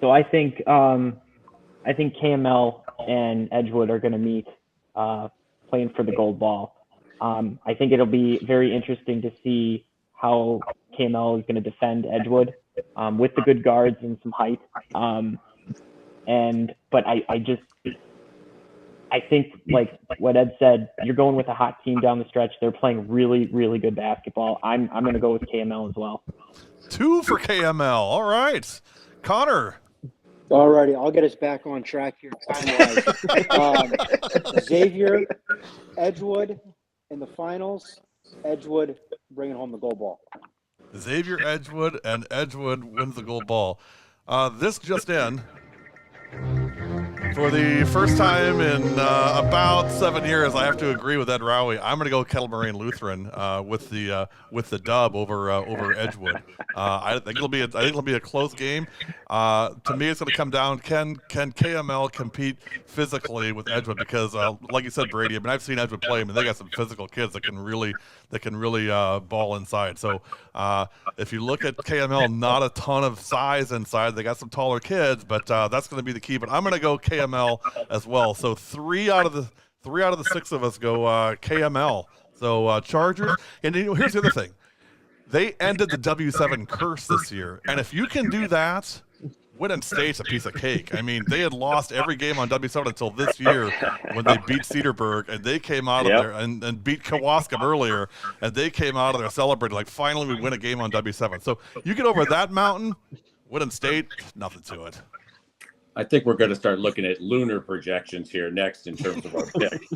So I think KML and Edgewood are going to meet playing for the gold ball. I think it'll be very interesting to see how KML is going to defend Edgewood with the good guards and some height. But I think, like what Ed said, you're going with a hot team down the stretch. They're playing really, really good basketball. I'm going to go with KML as well. 2 for KML. All right. Connor. Alrighty, I'll get us back on track here time-wise. Xavier, Edgewood in the finals. Edgewood bringing home the gold ball. Xavier, Edgewood, and Edgewood wins the gold ball. This just in. For the first time in about 7 years, I have to agree with Ed Rowie. I'm going to go Kettle Moraine Lutheran with the dub over Edgewood. I think it'll be a close game. To me, it's going to come down: can KML compete physically with Edgewood? Because, like you said, Brady, I mean, I've seen Edgewood play, and they got some physical kids that can really ball inside. So if you look at KML, not a ton of size inside. They got some taller kids, but that's going to be the key. But I'm going to go KML as well. So three out of the 6 of us go KML. So Chargers. And here's the other thing: they ended the W7 curse this year, and if you can do that, Winton State's a piece of cake. I mean, they had lost every game on W7 until this year when they beat Cedarburg, and they came out of there and beat Kewaskum earlier, and they came out of there celebrating like finally we win a game on W7. So you get over that mountain, Winton State, nothing to it. I think we're going to start looking at lunar projections here next in terms of our picks.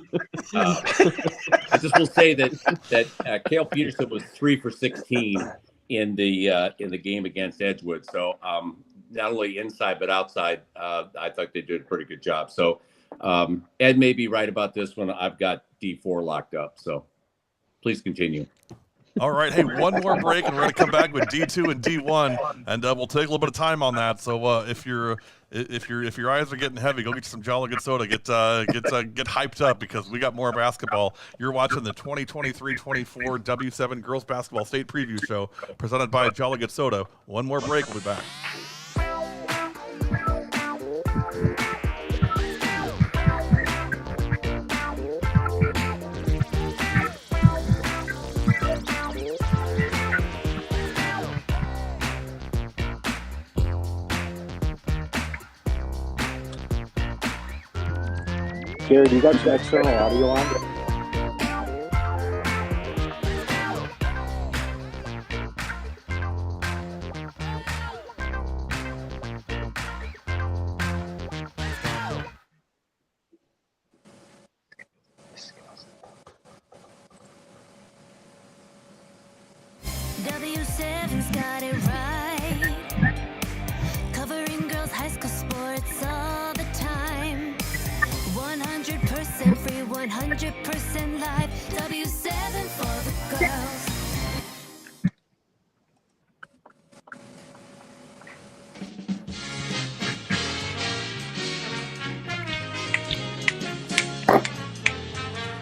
I just will say that Cale Peterson was 3 for 16 in the game against Edgewood. So not only inside but outside, I thought they did a pretty good job. So Ed may be right about this one. I've got D4 locked up. So please continue. All right, hey, one more break, and we're going to come back with D2 and D1, and we'll take a little bit of time on that. So if your eyes are getting heavy, go get you some Jolly Good Soda. Get hyped up because we got more basketball. You're watching the 2023-24 W7 Girls Basketball State Preview Show presented by Jolly Good Soda. One more break, we'll be back. Gary, do you got your external audio on? W7's got it right. Covering girls' high school sports all the time. 100% free, 100% live. W7 for the girls.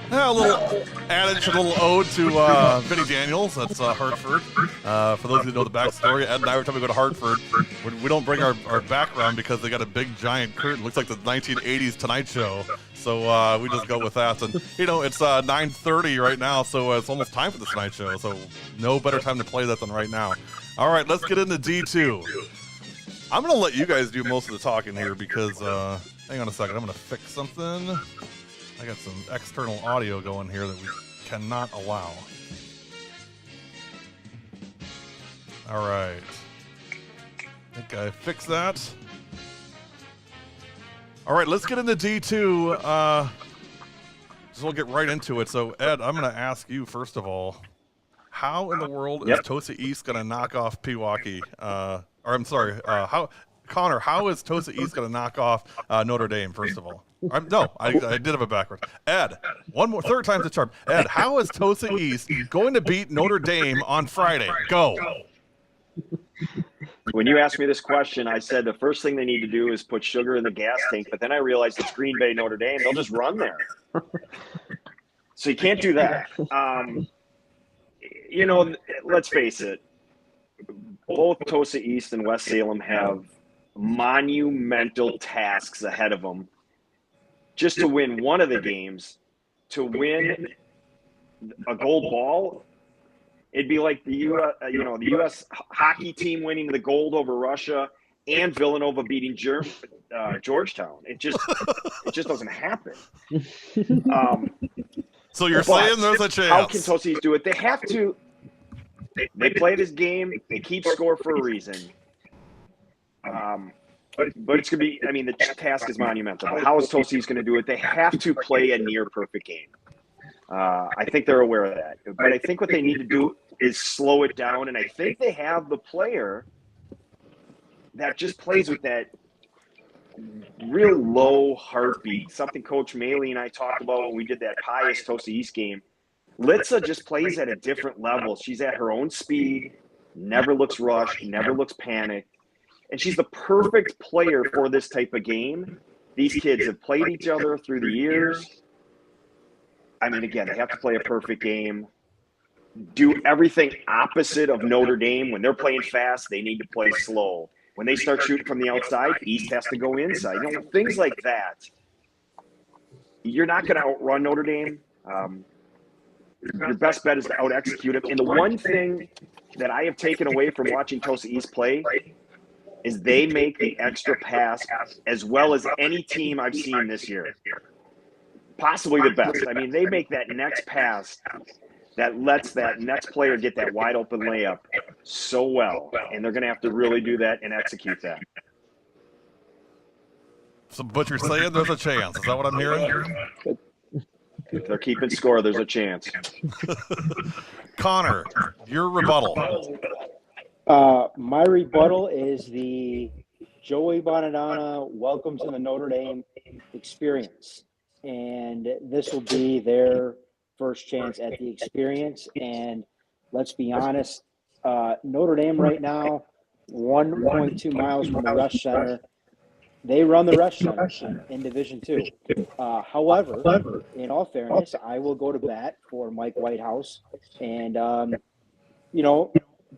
Yeah, a little adage, a little ode to Vinnie Daniels. That's Hartford. For those who know the backstory, Ed and I, every time we go to Hartford, we don't bring our background because they got a big giant curtain. Looks like the 1980s Tonight Show. So we just go with that. And, it's 9:30 right now, so it's almost time for the Tonight Show. So no better time to play that than right now. All right, let's get into D2. I'm going to let you guys do most of the talking here because, hang on a second, I'm going to fix something. I got some external audio going here that we cannot allow. All right. I think I fixed that. All right, let's get into D2. So we'll get right into it. So, Ed, I'm going to ask you, first of all, how in the world is Tosa East going to knock off Pewaukee? Or I'm sorry, Connor, how is Tosa East going to knock off Notre Dame, first of all? I did have it backwards. Ed, third time's the charm. Ed, how is Tosa East going to beat Notre Dame on Friday? Go. When you asked me this question, I said the first thing they need to do is put sugar in the gas tank, but then I realized it's Green Bay, Notre Dame. They'll just run there. So you can't do that. Let's face it. Both Tosa East and West Salem have monumental tasks ahead of them just to win one of the games. To win a gold ball, it'd be like the U.S. hockey team winning the gold over Russia and Villanova beating Georgetown. It just doesn't happen. So you're saying there's a chance? How can Tosa East do it? They have to. They play this game. They keep score for a reason. But it's going to be. I mean, the task is monumental. But how is Tosa East going to do it? They have to play a near perfect game. I think they're aware of that. But I think what they need to do is slow it down. And I think they have the player that just plays with that real low heartbeat. Something Coach Maley and I talked about when we did that Pius Tosa East game. Litza just plays at a different level. She's at her own speed, never looks rushed, never looks panicked. And she's the perfect player for this type of game. These kids have played each other through the years. I mean, again, they have to play a perfect game. Do everything opposite of Notre Dame. When they're playing fast, they need to play slow. When they start shooting from the outside, East has to go inside. Things like that. You're not going to outrun Notre Dame. Your best bet is to out-execute them. And the one thing that I have taken away from watching Tosa East play is they make the extra pass as well as any team I've seen this year. Possibly the best. I mean, they make that next pass that lets that next player get that wide open layup so well. And they're going to have to really do that and execute that. So, but you're saying there's a chance. Is that what I'm hearing? If they're keeping score, there's a chance. Connor, your rebuttal. My rebuttal is the Joey Bonadonna welcome to the Notre Dame experience. And this will be their first chance at the experience. And let's be honest, Notre Dame right now, 1.2 miles from the Rush Center. They run the Rush Center in Division II. However, in all fairness, I will go to bat for Mike Whitehouse. And,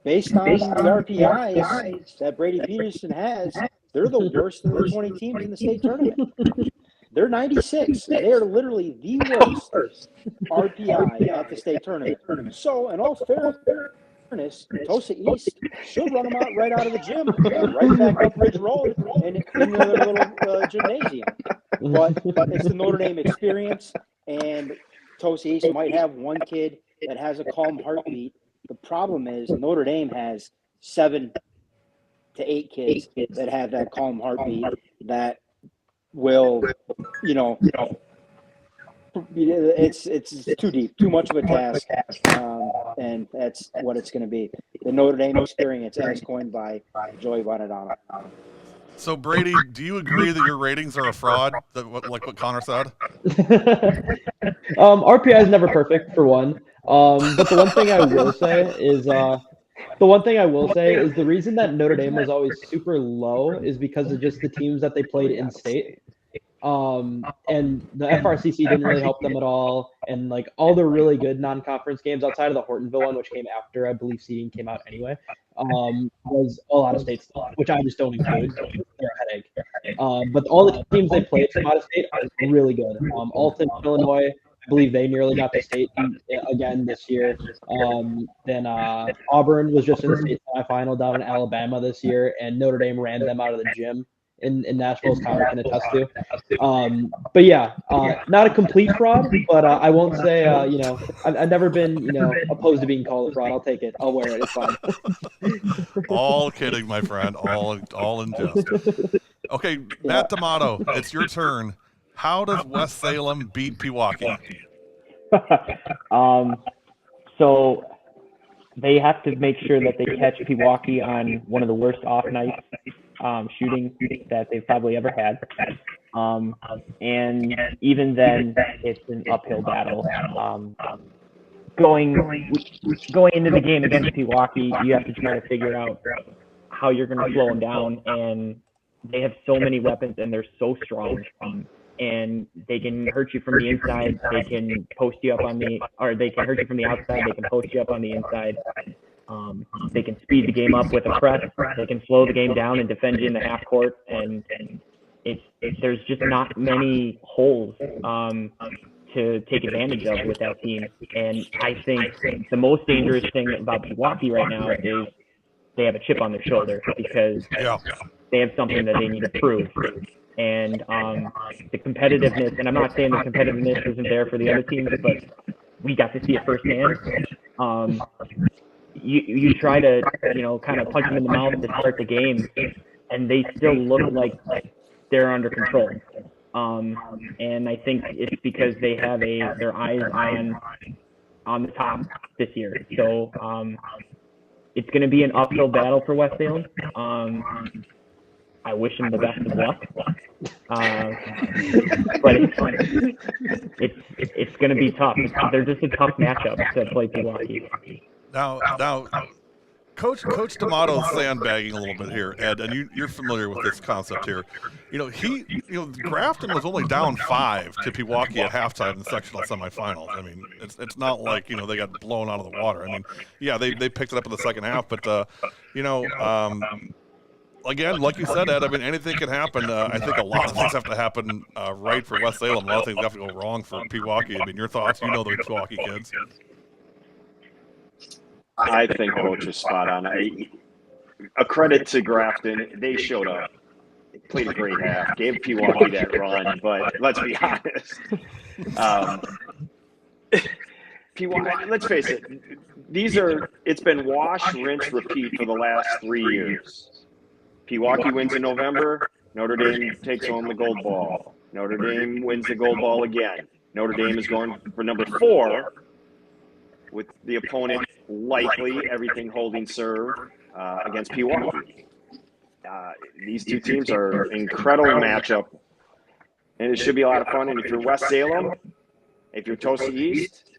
based on the RPIs that Brady Peterson has, they're the worst of the 20 teams in the state tournament. They're 96. They are literally the worst RPI at the state tournament. So, in all fairness, Tosa East should run them right out of the gym, right back up Ridge Road and in their little gymnasium. But it's the Notre Dame experience, and Tosa East might have one kid that has a calm heartbeat. The problem is Notre Dame has 7 to 8 kids that have that calm heartbeat that will, it's too deep, too much of a task, and that's what it's going to be. The Notre Dame experience as coined by Joey Bonadonna. So, Brady, do you agree that your ratings are a fraud, like what Connor said? RPI is never perfect, for one. But the one thing I will say is the reason that Notre Dame was always super low is because of just the teams that they played in state. And the FRCC didn't really help them at all. And like all the really good non-conference games outside of the Hortonville one, which came after, I believe seeding came out anyway, was all out of state stuff, which I just don't include. They're a headache. But all the teams they played from out of state are really good. Alton, Illinois, I believe they nearly got to state again this year. Then Auburn was just in the state semifinal down in Alabama this year, and Notre Dame ran them out of the gym in Nashville, as Connor can attest to. But yeah, not a complete fraud, but I won't say, I've never been, opposed to being called a fraud. I'll take it. I'll wear it. It's fine. All kidding, my friend. All in jest. Okay, Matt D'Amato, it's your turn. How does West Salem beat Pewaukee? So they have to make sure that they catch Pewaukee on one of the worst off nights shooting that they've probably ever had. And even then, it's an uphill battle. Going into the game against Pewaukee, you have to try to figure out how you're going to slow them down. And they have so many weapons, and they're so strong. And they can hurt you from the inside. They can post you up or they can hurt you from the outside. They can post you up on the inside. They can speed the game up with a press. They can slow the game down and defend you in the half court. And there's just not many holes to take advantage of with that team. And I think the most dangerous thing about Pewaukee right now is they have a chip on their shoulder because they have something that they need to prove. And the competitiveness, and I'm not saying the competitiveness isn't there for the other teams, but we got to see it firsthand. You try to, kind of punch them in the mouth to start the game, and they still look like they're under control. And I think it's because they have their eyes on the top this year. So it's going to be an uphill battle for West Salem. I wish them the best of luck. But it's going to be tough. They're just a tough matchup to play Pewaukee. Now, Coach D'Amato's sandbagging a little bit here, Ed, and you're familiar with this concept here. Grafton was only down 5 to Pewaukee at halftime in the sectional semifinals. I mean, it's not like they got blown out of the water. I mean, yeah, they picked it up in the second half, but again, like you said, Ed, I mean, anything can happen. I think a lot of things have to happen right for West Salem. A lot of things have to go wrong for Pewaukee. I mean, your thoughts? You know the Pewaukee kids. I think Coach is spot on. A credit to Grafton. They showed up. They played a great half. Gave Pewaukee that run, but let's be honest. Pewaukee, let's face it. It's been wash, rinse, repeat for the last 3 years. Pewaukee wins in November. Notre Dame takes home the gold ball. Notre Dame wins the gold ball again. Notre Dame is going for number 4 with the opponent likely everything holding serve against Pewaukee. These two teams are an incredible matchup, and it should be a lot of fun. And if you're West Salem, if you're Tosa East,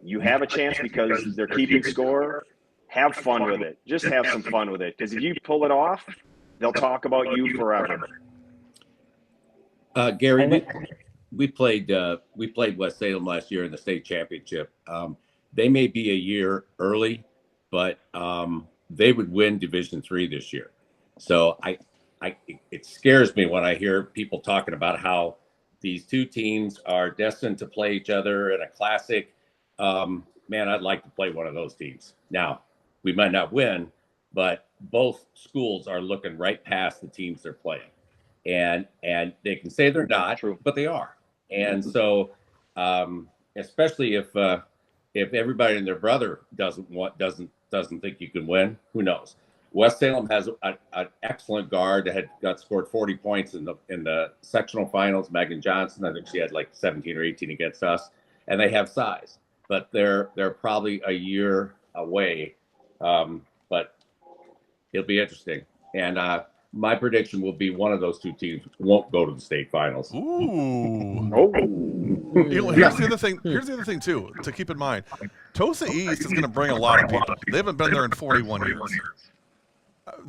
you have a chance because they're keeping score. Have fun with it. Just have some fun with it. Because if you pull it off, they'll talk about you forever. Gary, we played West Salem last year in the state championship. They may be a year early, but they would win Division III this year. So it scares me when I hear people talking about how these two teams are destined to play each other in a classic. Man, I'd like to play one of those teams. Now, we might not win, but both schools are looking right past the teams they're playing. And they can say they're not, but they are. And so, especially if everybody and their brother doesn't think you can win, who knows? West Salem has an excellent guard that got scored 40 points in the sectional finals. Megan Johnson, I think she had like 17 or 18 against us, and they have size, but they're probably a year away. But it'll be interesting. And my prediction will be one of those two teams won't go to the state finals. Ooh. Here's the other thing. Here's the other thing too to keep in mind. Tosa East is going to bring a lot of people. They haven't been there in 41 years.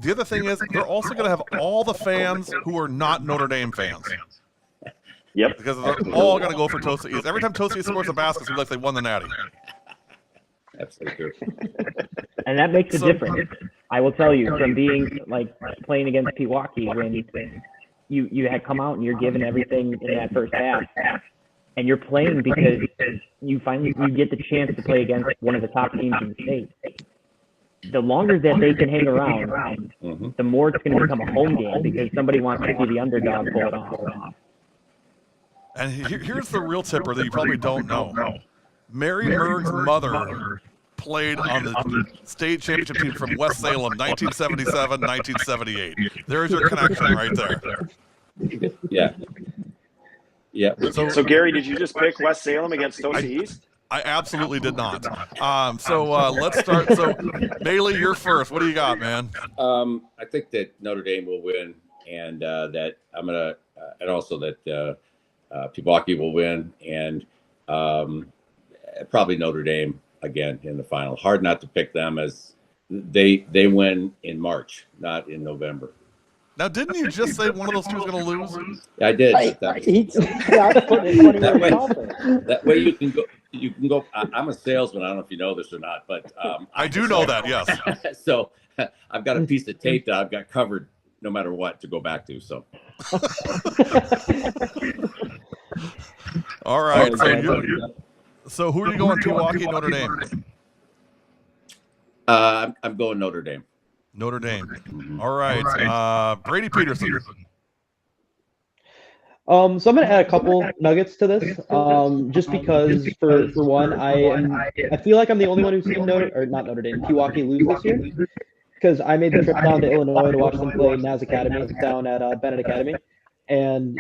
The other thing is they're also going to have all the fans who are not Notre Dame fans. Yep. Because they're all going to go for Tosa East. Every time Tosa East scores a basket, it's like they won the Natty. Absolutely true. And that makes a difference. I will tell you, from being playing against Pewaukee, when you had come out and you're giving everything in that first half, and you're playing because you get the chance to play against one of the top teams in the state. The longer that they can hang around, the more it's going to become a home game because somebody wants to see the underdog pull it off. And here's the real tipper that you probably don't know. Mary Berg's mother played on the state championship team from West Salem, 1977, 1978. There's your connection right there. Yeah. Yeah. So Gary, did you just pick West Salem against Tosa East? I absolutely did not. So let's start. So Bailey, you're first. What do you got, man? I think that Notre Dame will win, and that I'm gonna, and also that Pewaukee will win, and probably Notre Dame again in the final. Hard not to pick them, as they win in March, not in November. Now, didn't you just say one of those two is going to lose? I did. That way you can go. You can go. I'm a salesman. I don't know if you know this or not, but I do know that. Yes. So I've got a piece of tape that I've got covered no matter what to go back to. So. All right. So who are you going? Pewaukee, Notre Dame? I'm going Notre Dame. Notre Dame. All right. Brady Peterson. So I'm going to add a couple nuggets to this, just because for one, I feel like I'm the only one who's seen Notre Dame, Pewaukee lose this year, because I made the trip down to Illinois to watch them play Naz Academy down at Bennett Academy. And,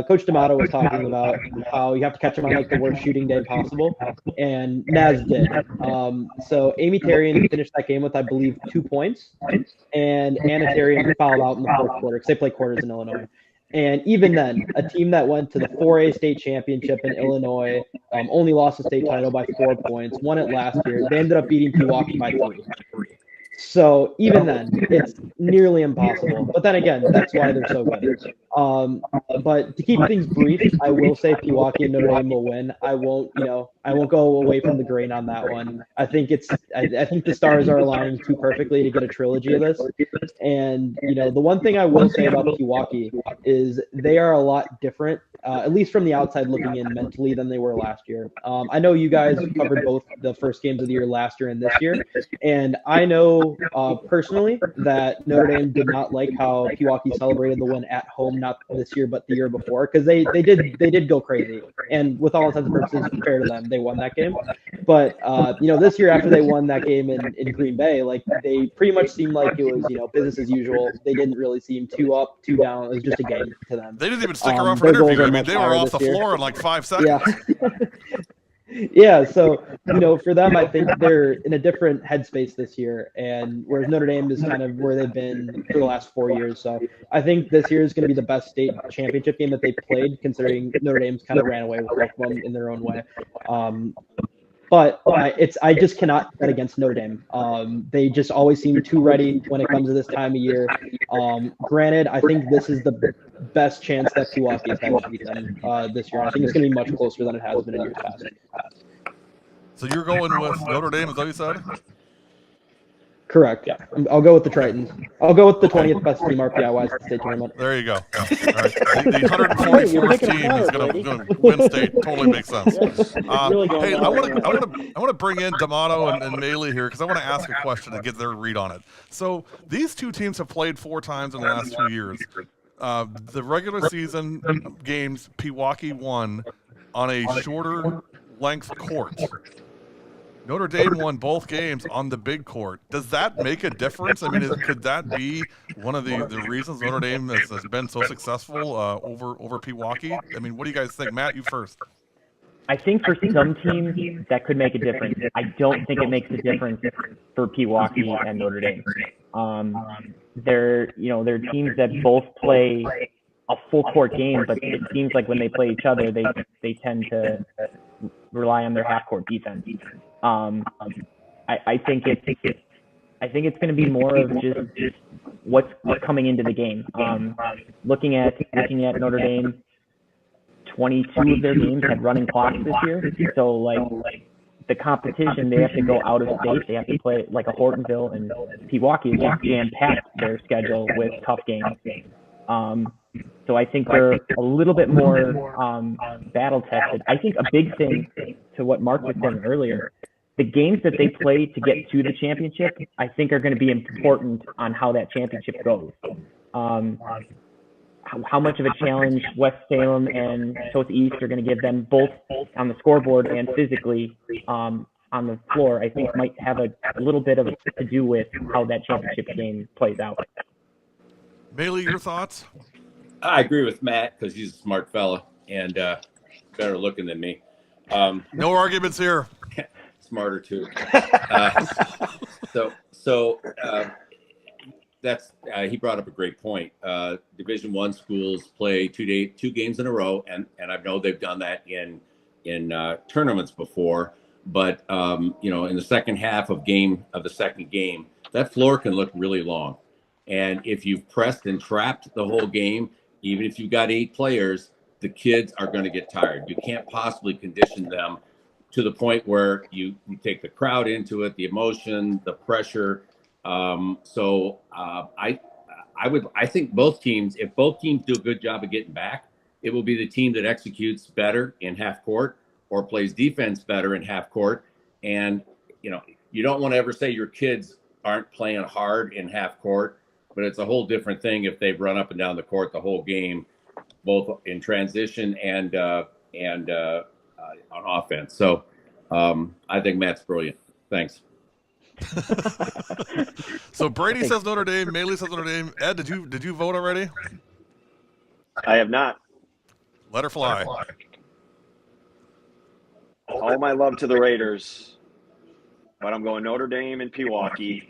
Coach D'Amato was talking about how you have to catch him on like the worst shooting day possible. And Naz did. So Amy Tarian finished that game with, I believe, 2 points. And Anna Tarian fouled out in the fourth quarter because they play quarters in Illinois. And even then, a team that went to the 4A state championship in Illinois only lost the state title by 4 points, won it last year. They ended up beating Pewaukee by 3. So even then, it's nearly impossible. But then again, that's why they're so good. But to keep things brief, I will say Pewaukee and Notre Dame will win. I won't go away from the grain on that one. I think the stars are aligning too perfectly to get a trilogy of this. And the one thing I will say about Pewaukee is they are a lot different, at least from the outside looking in mentally, than they were last year. I know you guys covered both the first games of the year last year and this year, and I know personally that Notre Dame did not like how Pewaukee celebrated the win at home, not this year but the year before, because they did go crazy. And with all intents and purposes, fair to them, they won that game. But this year after they won that game in Green Bay, like they pretty much seemed like it was business as usual. They didn't really seem too up, too down. It was just a game to them. They didn't even stick around for an interview. I mean, they were off the floor in like 5 seconds. Yeah. Yeah, so for them, I think they're in a different headspace this year, and whereas Notre Dame is kind of where they've been for the last 4 years. So I think this year is going to be the best state championship game that they played, considering Notre Dame's kind of ran away with both of them in their own way. But I just cannot bet against Notre Dame. They just always seem too ready when it comes to this time of year. Granted, I think this is the best chance that Pewaukee has had to beat them this year. I think it's going to be much closer than it has been in years past. So you're going with Notre Dame, is that what you said? Correct. Yeah. I'll go with the Tritons. I'll go with the 20th best team RPI-wise at the state tournament. There you go. All right. The 144th team is going to win state. Totally makes sense. Hey, I want to bring in D'Amato and Maley here because I want to ask a question and get their read on it. So these two teams have played 4 times in the last 2 years. The regular season games, Pewaukee won on a shorter length court. Notre Dame won both games on the big court. Does that make a difference? I mean, could that be one of the reasons Notre Dame has been so successful over Pewaukee? I mean, what do you guys think? Matt, you first. I think for some teams that could make a difference. I don't think it makes a difference for Pewaukee and Notre Dame. They're teams that both play a full court game, but it seems like when they play each other, they tend to rely on their half court defense. I think it's going to be more of just what's coming into the game. Looking at Notre Dame, 22 of their games had running clocks this year. So like the competition, they have to go out of state. They have to play like a Hortonville, and Pewaukee is just jam-packed their schedule with tough games. So I think they're a little bit more battle tested. I think a big thing to what Mark was saying earlier, the games that they play to get to the championship, I think are going to be important on how that championship goes. How much of a challenge West Salem and Southeast are going to give them, both on the scoreboard and physically on the floor, I think might have a little bit of to do with how that championship game plays out. Bailey, your thoughts? I agree with Matt because he's a smart fella and better looking than me. No arguments here. Smarter too. So that's he brought up a great point. Division I schools play 2 games in a row, and I know they've done that in tournaments before. But in the second half of the second game, that floor can look really long. And if you've pressed and trapped the whole game, even if you've got 8 players, the kids are going to get tired. You can't possibly condition them to the point where you take the crowd into it, the emotion, the pressure. I think both teams, if both teams do a good job of getting back, it will be the team that executes better in half court or plays defense better in half court. And, you don't want to ever say your kids aren't playing hard in half court, but it's a whole different thing if they've run up and down the court the whole game, both in transition and on offense. So I think Matt's brilliant. Thanks. So Brady says Notre Dame, Maley says Notre Dame. Ed, did you vote already? I have not. Let her fly. All my love to the Raiders, but I'm going Notre Dame and Pewaukee.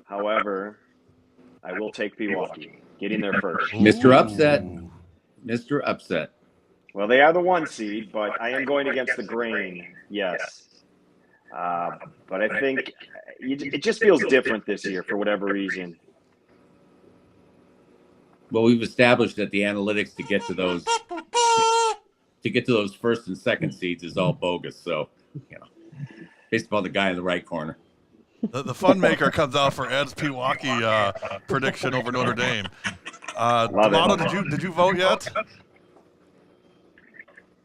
However, I will take Pewaukee, getting there first. Mr. Upset. Mr. Upset. Well, they are the 1 seed, but I am going against the grain, yes. But I think it just feels different this year for whatever reason. Well, we've established that the analytics to get to those first and second seeds is all bogus. So, based upon the guy in the right corner. The fun maker comes out for Ed's Pewaukee prediction over Notre Dame. Delano, did you vote yet?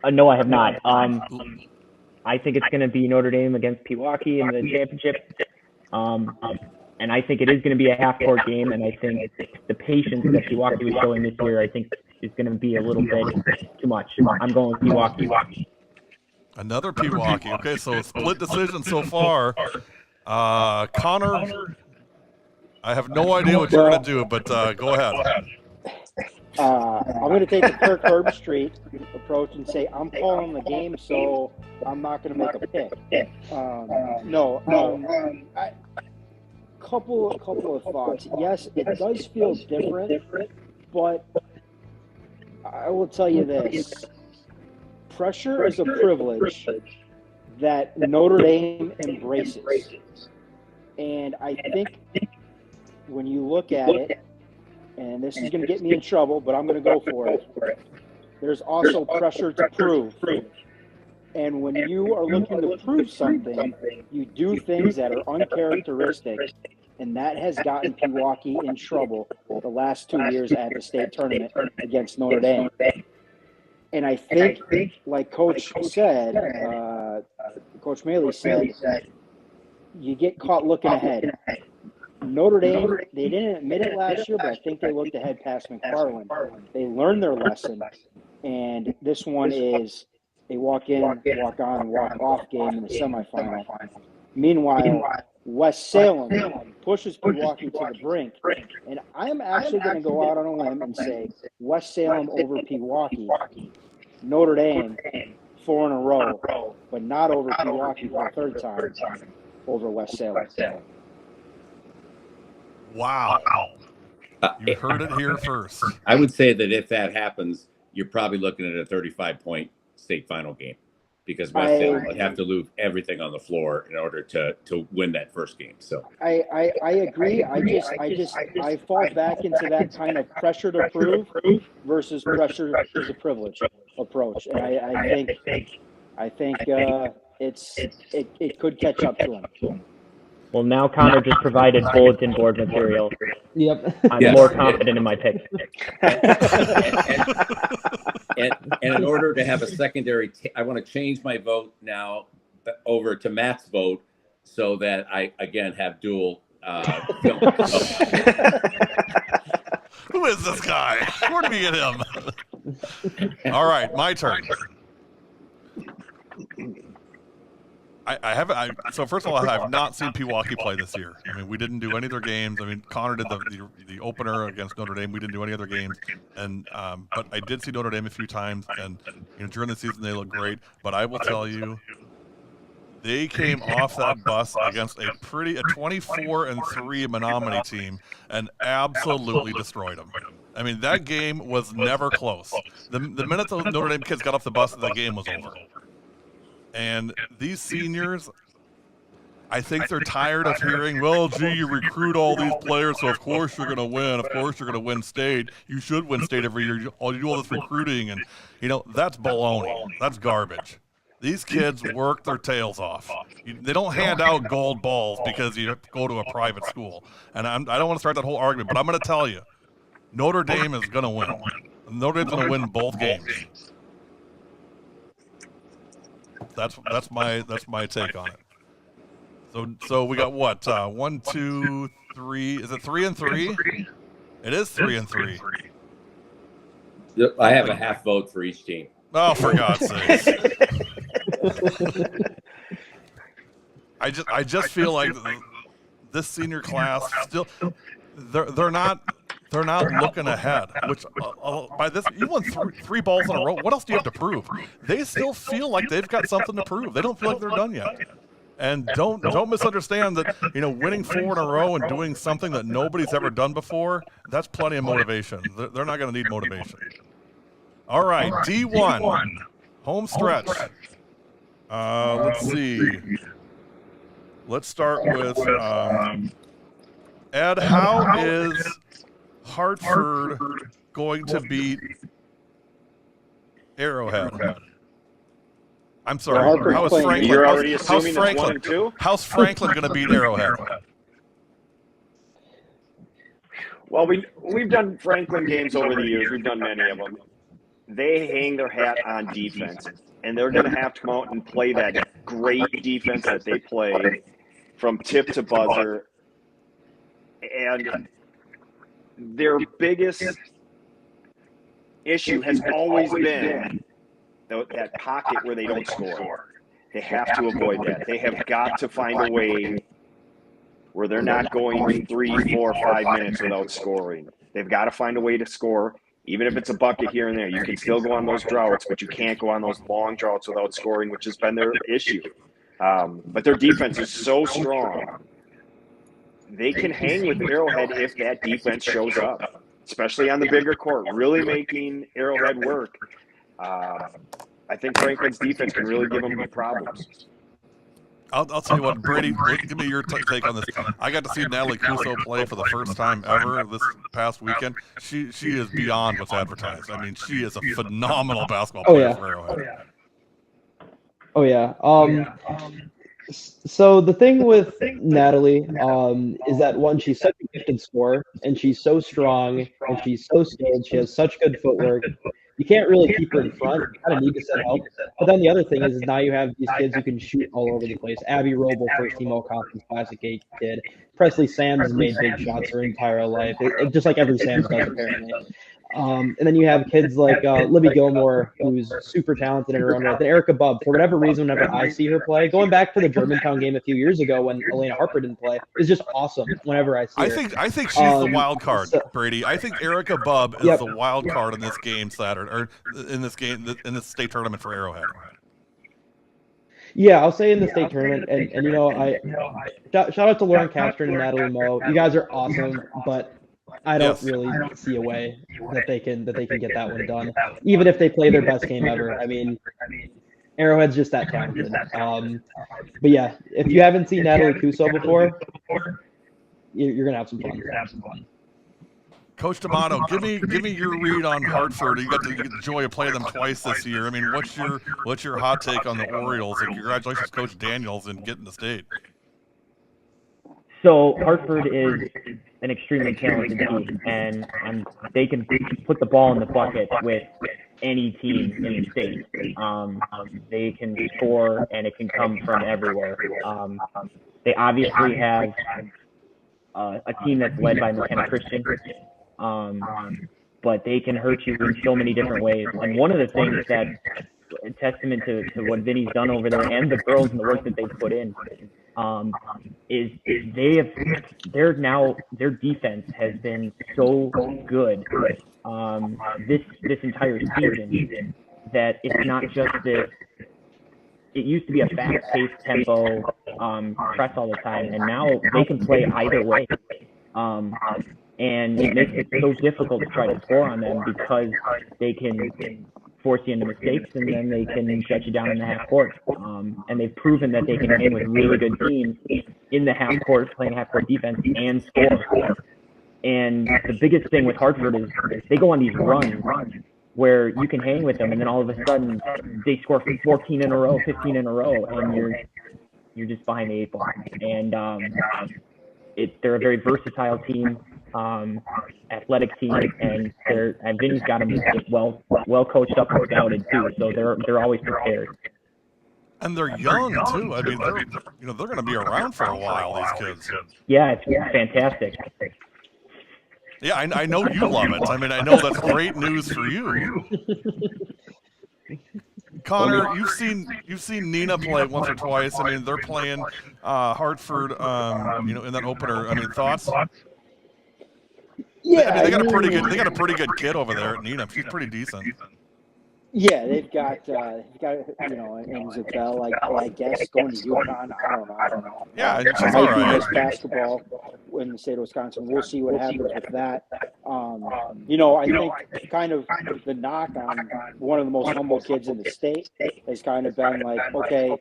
No, I have not. I think it's going to be Notre Dame against Pewaukee in the championship. And I think it is going to be a half-court game, and I think the patience that Pewaukee was showing this year, I think, is going to be a little bit too much. I'm going with Pewaukee. Another Pewaukee. Okay, so split decision so far. Connor, I have no idea what you're going to do, but go ahead. I'm going to take the Kirk Herbstreit approach and say I'm calling the game, so I'm not going to make a pick. Couple of thoughts. Yes, it does feel different, but I will tell you this: pressure is a privilege that Notre Dame embraces, and I think when you look at it, and this is going to get me in trouble, but I'm going to go for it. There's also pressure to prove. And when you are looking to prove something, you do things that are uncharacteristic, and that has gotten Pewaukee in trouble the last 2 years at the state tournament against Notre Dame. And I think, like Coach said, Coach Maley said, you get caught looking ahead. Notre Dame, they didn't admit it last year, but I think they looked ahead past McFarland. They learned their lesson, and this one is a walk in, walk on, walk off game in the semifinal. Meanwhile, West Salem pushes Pewaukee to the brink, and I'm actually going to go out on a limb and say West Salem over Pewaukee. Notre Dame 4 in a row, but not over Pewaukee for the third time over West Salem. Wow. You heard it here first. I would say that if that happens, you're probably looking at a 35-point state final game because West Salem would have to lose everything on the floor in order to win that first game. So I agree. I fall back into that kind of pressure to prove versus pressure is a privilege approach, and I think it could catch up to him. Well, now Connor just provided bulletin board material. Yep. I'm Yes. more confident in my pick. And in order to have a secondary, I want to change my vote now over to Matt's vote so that I, again, have dual film. Who is this guy? Where did we get him? All right, my turn. So first of all, I have not seen Pewaukee play this year. I mean, we didn't do any of their games. I mean, Connor did the opener against Notre Dame. We didn't do any other games, and but I did see Notre Dame a few times, and during the season they look great. But I will tell you, they came off that bus against a 24-3 Menominee team and absolutely destroyed them. I mean, that game was never close. The minute those Notre Dame kids got off the bus, the game was over. And these seniors, I think they're tired of hearing, well, gee, you recruit all these players, so of course you're going to win. Of course you're going to win state. You should win state every year. You do all this recruiting, and, that's baloney. That's garbage. These kids work their tails off. They don't hand out gold balls because you go to a private school. And I don't want to start that whole argument, but I'm going to tell you, Notre Dame is going to win. Notre Dame's going to win both games. That's my take on it. So we got what? 1, 2, 3. Is it 3 and 3? It is 3 and 3. I have a half vote for each team. Oh, for God's sake! I just feel like this senior class still they're not looking ahead. Which by this, you won three balls in a row. What else do you have to prove? They still feel like they've got something to prove. They don't feel like they're done yet. And don't misunderstand that winning 4 in a row and doing something that nobody's ever done before, that's plenty of motivation. They're not going to need motivation. All right, D1 home stretch. Let's see. Let's start with Ed. How is Hartford going to beat Arrowhead? I'm sorry. Well, How is Franklin? You're already assuming it's 1 and 2? How's Franklin going to beat Arrowhead? Well, we've done Franklin games over the years. We've done many of them. They hang their hat on defense, and they're going to have to come out and play that great defense that they play from tip to buzzer. And their biggest issue has always been that pocket where they don't score. They have to avoid that. They have got to find a way where they're not going 3, 4, 5 minutes without scoring. They've got to find a way to score. Even if it's a bucket here and there, you can still go on those droughts, but you can't go on those long droughts without scoring, which has been their issue. But their defense is so strong. They can hang with Arrowhead if that defense shows up, especially on the bigger court, really making Arrowhead work. I think Franklin's defense can really give them problems. I'll tell you what, Brady, give me your take on this. I got to see Natalie Cuso play for the first time ever this past weekend. She is beyond what's advertised. I mean, she is a phenomenal basketball player for Arrowhead. Oh, yeah. So the thing with Natalie is that, one, she's such a gifted scorer, and she's so strong, and she's so skilled. She has such good footwork. You can't really keep her in front. You kind of need to set help. But then the other thing is now you have these kids who can shoot all over the place. Abby Roble, first-team All-Conference Classic 8 kid. Presley Sams has made big shots her entire life, just like every Sams does, apparently. And then you have kids like Libby Gilmore, who's super talented in her own right. Then Erica Bubb, for whatever reason, whenever I see her play, going back to the Germantown game a few years ago when Elena Harper didn't play, is just awesome whenever I see her. I think she's the wild card, Brady. I think Erica Bubb is the wild card in this game Saturday, or in this state tournament for Arrowhead. Yeah, I'll say in the state tournament, and shout out to Lauren Castron and Natalie Moe. You guys are awesome, but I don't really see a way that they can get that one done, even if they play their best game ever. I mean, Arrowhead's just that talented. But yeah, if you haven't seen Natalie Cuso before, you're gonna have some fun. Coach D'Amato, give me your read on Hartford. You get the joy of playing them twice this year. I mean, what's your hot take on the Orioles? And congratulations, Coach Daniels, in getting the state. So Hartford is an extremely talented team, and they can put the ball in the bucket with any team in the state. They can score, and it can come from everywhere. They obviously have a team that's led by McKenna Christian, but they can hurt you in so many different ways. And one of the things that a testament to what Vinny's done over there and the girls and the work that they've put in is their defense has been so good this entire season that it's not just this. It used to be a fast-paced tempo press all the time, and now they can play either way. And it makes it so difficult to try to score on them because they can force you into mistakes, and then they can shut you down in the half court. And they've proven that they can hang with really good teams in the half court, playing half court defense and score. And the biggest thing with Hartford is they go on these runs where you can hang with them, and then all of a sudden they score 14 in a row, 15 in a row, and you're just behind the 8 ball. And they're a very versatile team, athletic team, and Vinny's got them well coached up and scouted too, so they're always prepared. And they're young too. I mean, they're going to be around for a while. These kids. Yeah, it's fantastic. Yeah, I know you love it. I mean, I know that's great news for you. Connor, you've seen Nina play once or twice. I mean, they're playing Hartford, in that opener. I mean, thoughts? Yeah, they got a pretty good kid over there at Nina. She's pretty decent. Yeah, they've got and Isabel, I guess, going to UConn. I don't know. Yeah, she's I all think right. there's basketball in the state of Wisconsin. We'll see what happens with that. I think kind of the knock on one of the most humble kids in the state has kind of been like, okay,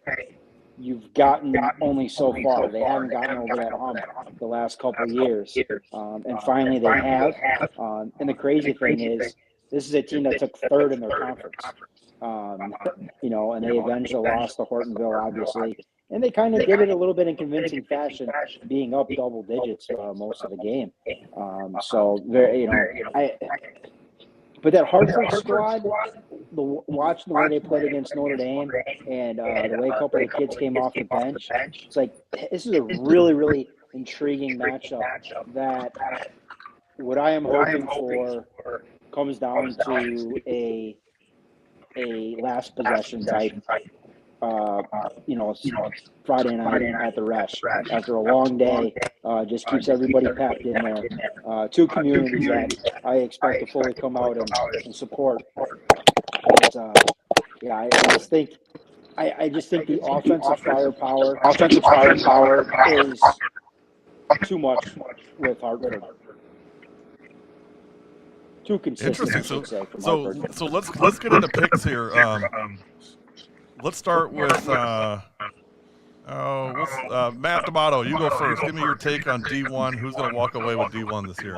you've gotten only so far. They haven't gotten over that hump the last couple of years, and finally they have. And the crazy thing is, this is a team that took third in their conference, and they eventually lost to Hortonville, obviously. And they kind of did it a little bit in convincing fashion, being up double digits most of the game. But that Hartford squad, watching the way they played against Notre Dame and the way a couple of kids came off the bench, it's like this is a really, really intriguing matchup that what I am hoping for comes down to a last possession type, Friday night at the Resch after a long day. Just keeps everybody packed in there. Two communities that I expect to fully come out and support. I just think the offensive firepower is too much with Hartford. Too consistent. Interesting. So let's get into picks here. Let's start with Matt D'Amato. You go first. Give me your take on D1. Who's going to walk away with D1 this year?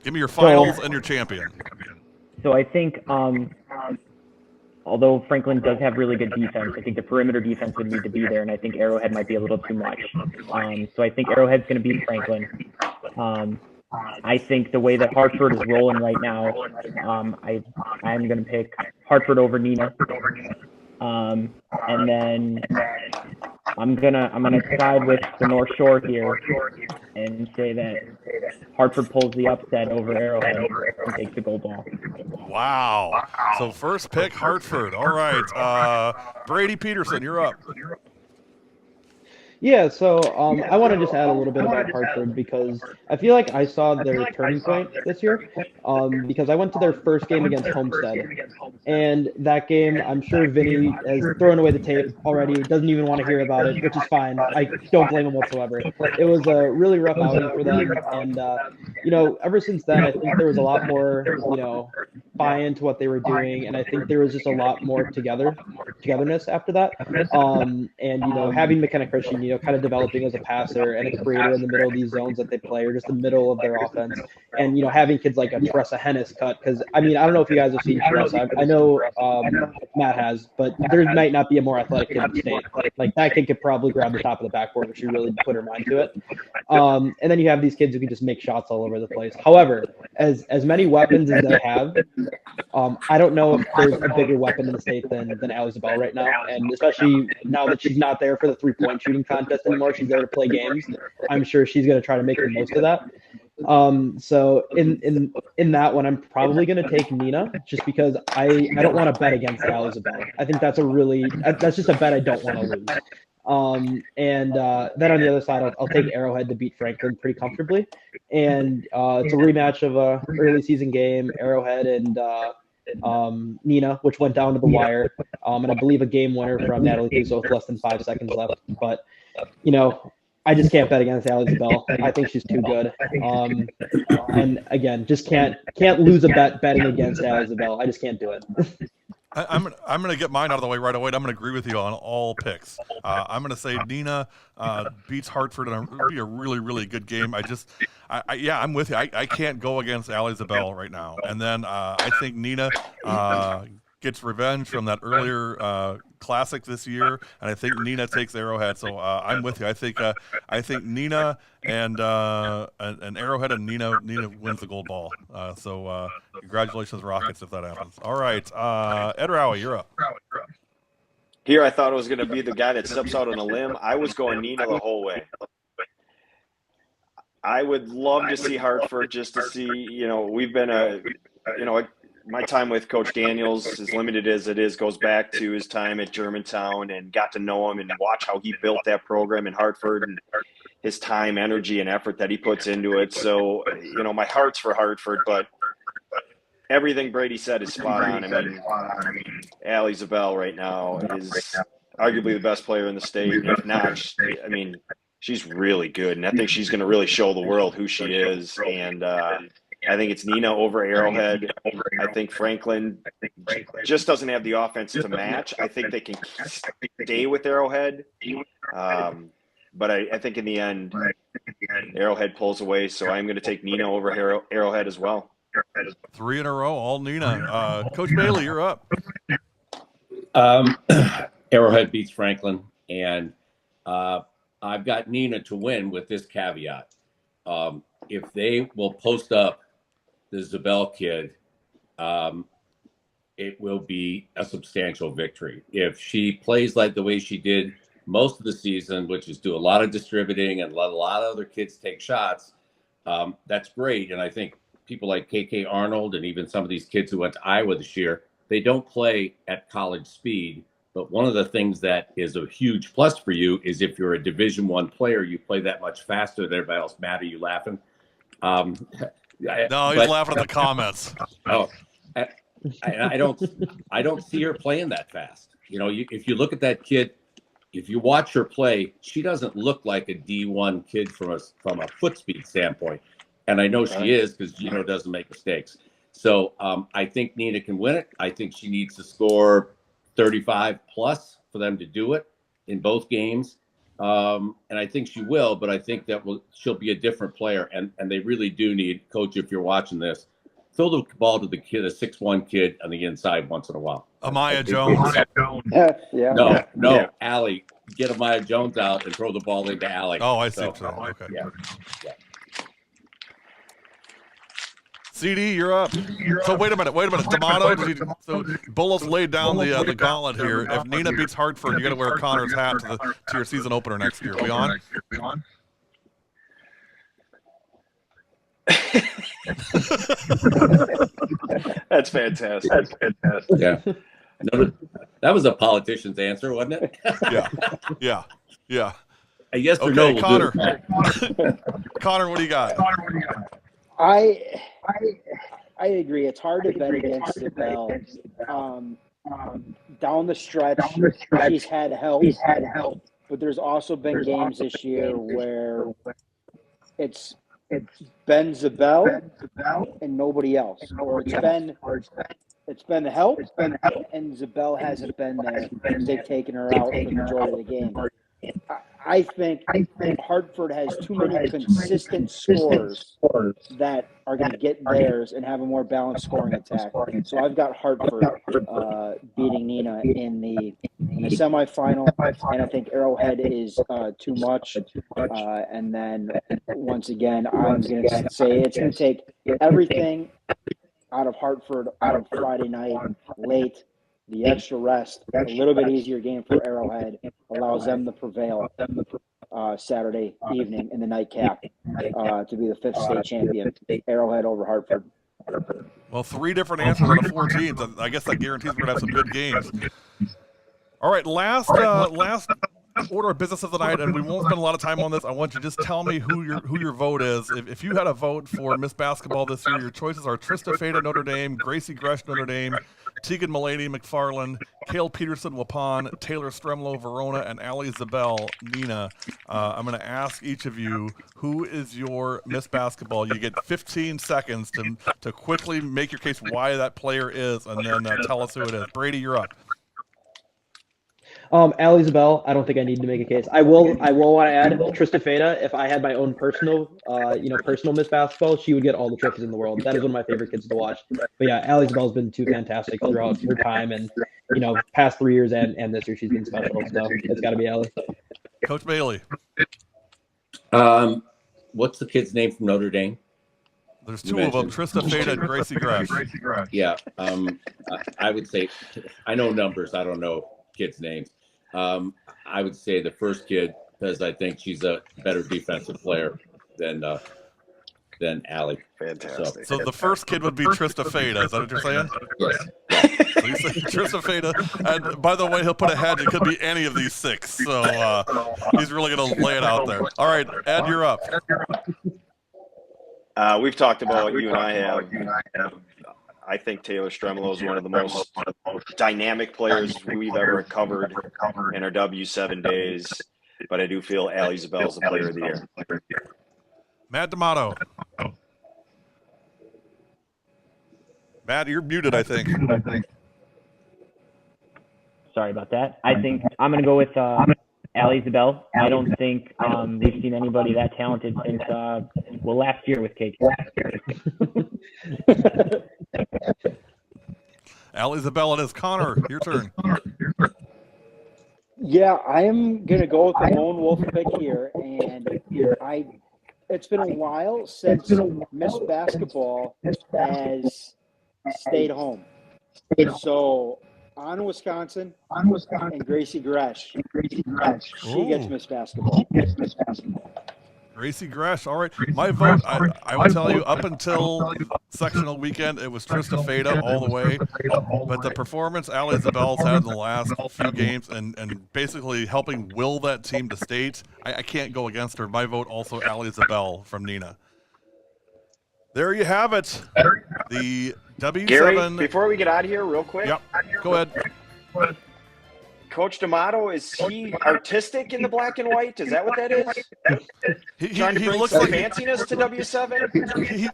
Give me your finals and your champion. So I think, although Franklin does have really good defense, I think the perimeter defense would need to be there, and I think Arrowhead might be a little too much. So I think Arrowhead's going to beat Franklin. I think the way that Hartford is rolling right now, I'm going to pick Hartford over Nina, and then I'm gonna side with the North Shore here and say that Hartford pulls the upset over Arrowhead and takes the gold ball. Wow! So first pick Hartford. All right, Brady Peterson, you're up. Yeah, so I want to just add a little bit about Hartford because I feel like I saw their turning point this year because I went to their first game against Homestead. And that game, I'm sure Vinny has thrown away the tape already, doesn't even want to hear about it, which is fine. I don't blame him whatsoever. It was a really rough outing for them. And, ever since then, I think there was a lot more, buy into what they were doing, and I think there was just a lot more togetherness after that. And having McKenna Christian, kind of developing as a passer and a creator in the middle of these zones that they play, or just the middle of their offense, and having kids like a Teresa Hennis cut, because I don't know if you guys have seen Teresa. I know Matt has, but there might not be a more athletic kid in the state. Like that kid could probably grab the top of the backboard if she really put her mind to it. And then you have these kids who can just make shots all over the place. However, as many weapons as they have, I don't know if there's a bigger weapon in the state than Allie Zabel right now. And especially now that she's not there for the 3-point shooting contest anymore, she's there to play games. I'm sure she's going to try to make the most of that. So in that one, I'm probably going to take Nina, just because I don't want to bet against Allie Zabel. I think that's just a bet I don't want to lose. And then on the other side, I'll take Arrowhead to beat Franklin pretty comfortably. And it's a rematch of a early season game, Arrowhead and Nina, which went down to the wire. And I believe a game winner from Natalie Puso with less than 5 seconds left. But, I just can't bet against Allie Zabel. I think she's too good. And again, just can't lose a bet betting against Allie Zabel. I just can't do it. I'm going to get mine out of the way right away. I'm going to agree with you on all picks. I'm going to say Nina beats Hartford, and it'll be a really, really good game. I'm with you. I can't go against Allie Zabel right now. And then I think Nina gets revenge from that earlier classic this year, and I think Nina takes Arrowhead. So I'm with you. I think Nina and Arrowhead, and Nina wins the gold ball. So congratulations, Rockets, if that happens. All right, Ed Rowie, you're up. Here, I thought it was going to be the guy that steps out on a limb. I was going Nina the whole way. I would love to see Hartford, just to see. We've been my time with Coach Daniels, as limited as it is, goes back to his time at Germantown, and got to know him and watch how he built that program in Hartford, and his time, energy, and effort that he puts into it. So, my heart's for Hartford, but everything Brady said is spot on. Allie Zabel right now is arguably the best player in the state. If not, she's really good, and I think she's going to really show the world who she is. And I think it's Nina over Arrowhead. I think Franklin just doesn't have the offense to match. I think they can stay with Arrowhead. But I think in the end, Arrowhead pulls away. So I'm going to take Nina over Arrowhead as well. 3 in a row, all Nina. Coach Bailey, you're up. Arrowhead beats Franklin, and I've got Nina to win with this caveat. If they will post up the Zabel kid, it will be a substantial victory. If she plays like the way she did most of the season, which is do a lot of distributing and let a lot of other kids take shots, that's great. And I think people like KK Arnold and even some of these kids who went to Iowa this year, they don't play at college speed. But one of the things that is a huge plus for you is if you're a Division I player, you play that much faster than everybody else. Matt, are you laughing? No, he's laughing at the comments. Oh, I don't see her playing that fast. If you look at that kid, if you watch her play, she doesn't look like a D1 kid from a foot speed standpoint. And I know she is, because Gino doesn't make mistakes. So I think Nina can win it. I think she needs to score 35 plus for them to do it in both games. And I think she will, but I think that she'll be a different player. And they really do need, Coach, if you're watching this, throw the ball to the kid, a 6'1" kid on the inside once in a while. Amaya Jones. No, Allie. Get Amaya Jones out and throw the ball into Allie. Oh, I see. Okay. Yeah. CD, you're up. So wait a minute. D'Amato, so Bolos laid down the gauntlet here. If Nina beats Hartford, you got to wear Connor's hat to your season opener next year. We on? That's fantastic. Yeah. That was a politician's answer, wasn't it? Yeah. I guess. Okay, no, Connor. Connor, what do you got? I agree. It's hard to bet against the Bell. Down the stretch, she's had help. But there's also been games this year where it's Ben Zabel and nobody else, or it's been the help, and Zabel hasn't been there. They've taken her out for the majority of the game. I think Hartford has too many consistent scorers that are going to get theirs and have a more balanced scoring attack. So I've got Hartford beating Nina in the semifinal, and I think Arrowhead is too much. And then once again, I'm going to say it's going to take everything out of Hartford on Friday night late. The extra rest, a little bit easier game for Arrowhead, allows them to prevail Saturday evening in the nightcap to be the 5th state champion. Arrowhead over Hartford. Well, 3 different answers out of 4 teams. I guess that guarantees we're going to have some good games. All right, last order of business of the night, and we won't spend a lot of time on this. I want you to just tell me who your vote is. If you had a vote for Miss Basketball this year, your choices are Trista Fada, Notre Dame, Gracie Gresh, Notre Dame, Tegan Mulaney, McFarland, Kale Peterson, Waupun, Taylor Stremlow, Verona, and Allie Zabel, Nina. I'm going to ask each of you, who is your Miss Basketball? You get 15 seconds to quickly make your case why that player is, and then tell us who it is. Brady, you're up. Allie Zabel, I don't think I need to make a case. I will want to add Trista Fada. If I had my own personal Miss Basketball, she would get all the trophies in the world. That is one of my favorite kids to watch. But yeah, Allie Zabel's been too fantastic throughout her time, and past 3 years and this year she's been special. So it's got to be Allie. Coach Bailey. What's the kid's name from Notre Dame? There's 2 of them, Trista Fada and Gracie Gresh. Yeah, I would say, I know numbers, I don't know kids' names. I would say the first kid, because I think she's a better defensive player than Allie. Fantastic. So the first kid would be Trista Fada. Is that what you're saying? Yes. So you say Trista Fada. And by the way, he'll put a hedge. It could be any of these 6. So he's really going to lay it out there. All right, Ed, you're up. We've talked about what you and I have. I think Taylor Stremlow is one of the most dynamic players we've ever covered in our W7 days, but I do feel Allie Zabel is the player of the year. Matt D'Amato. Matt, you're muted, I think. Sorry about that. I think I'm going to go with Allie Zabel. I don't think they've seen anybody that talented since, last year with Cake. Allie Zabel, it is. Connor, your turn. Yeah, I am going to go with the lone wolf pick here, and it's been a while since Miss Basketball has stayed home. So on Wisconsin and Gracie Gresh. She gets Miss Basketball. Gracie Gresh. All right. My vote, I will tell you, up until sectional weekend, it was Trista Fada all the way. But the performance Allie Zabel's had in the last few games and basically helping will that team to state, I can't go against her. My vote also Allie Zabel from Nina. There you have it. The W7. Gary, before we get out of here, real quick. Yep. Go ahead. Coach D'Amato, is he artistic in the black and white? Is that what that is? Trying to bring looks some like fanciness to W7? He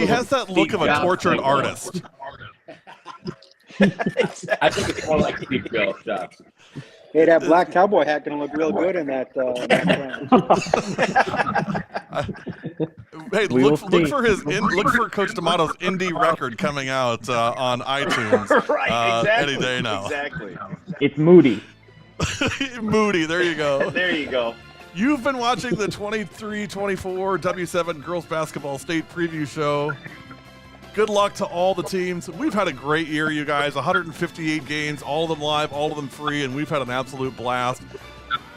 has that look of a tortured artist. I think it's more like Steve Jobs. Hey, that black cowboy hat can look real good in that. Hey, look for Coach D'Amato's indie record coming out on iTunes Right, exactly. any day now. Exactly. It's Moody. Moody, there you go. There you go. You've been watching the 23-24 W7 Girls Basketball State Preview Show. Good luck to all the teams. We've had a great year, you guys. 158 games, all of them live, all of them free, and we've had an absolute blast.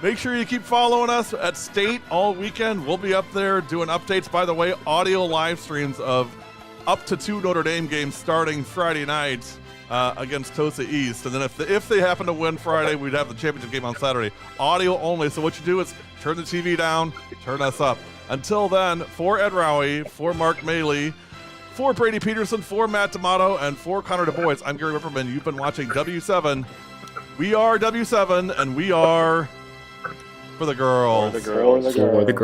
Make sure you keep following us at State all weekend. We'll be up there doing updates. By the way, audio live streams of up to 2 Notre Dame games starting Friday night against Tosa East. And then if they happen to win Friday, we'd have the championship game on Saturday. Audio only. So what you do is turn the TV down, turn us up. Until then, for Ed Rowie, for Mark Maley, for Brady Peterson, for Matt D'Amato, and for Connor Du Bois, I'm Gary Ripperman. You've been watching W7. We are W7, and we are for the girls. For the girls.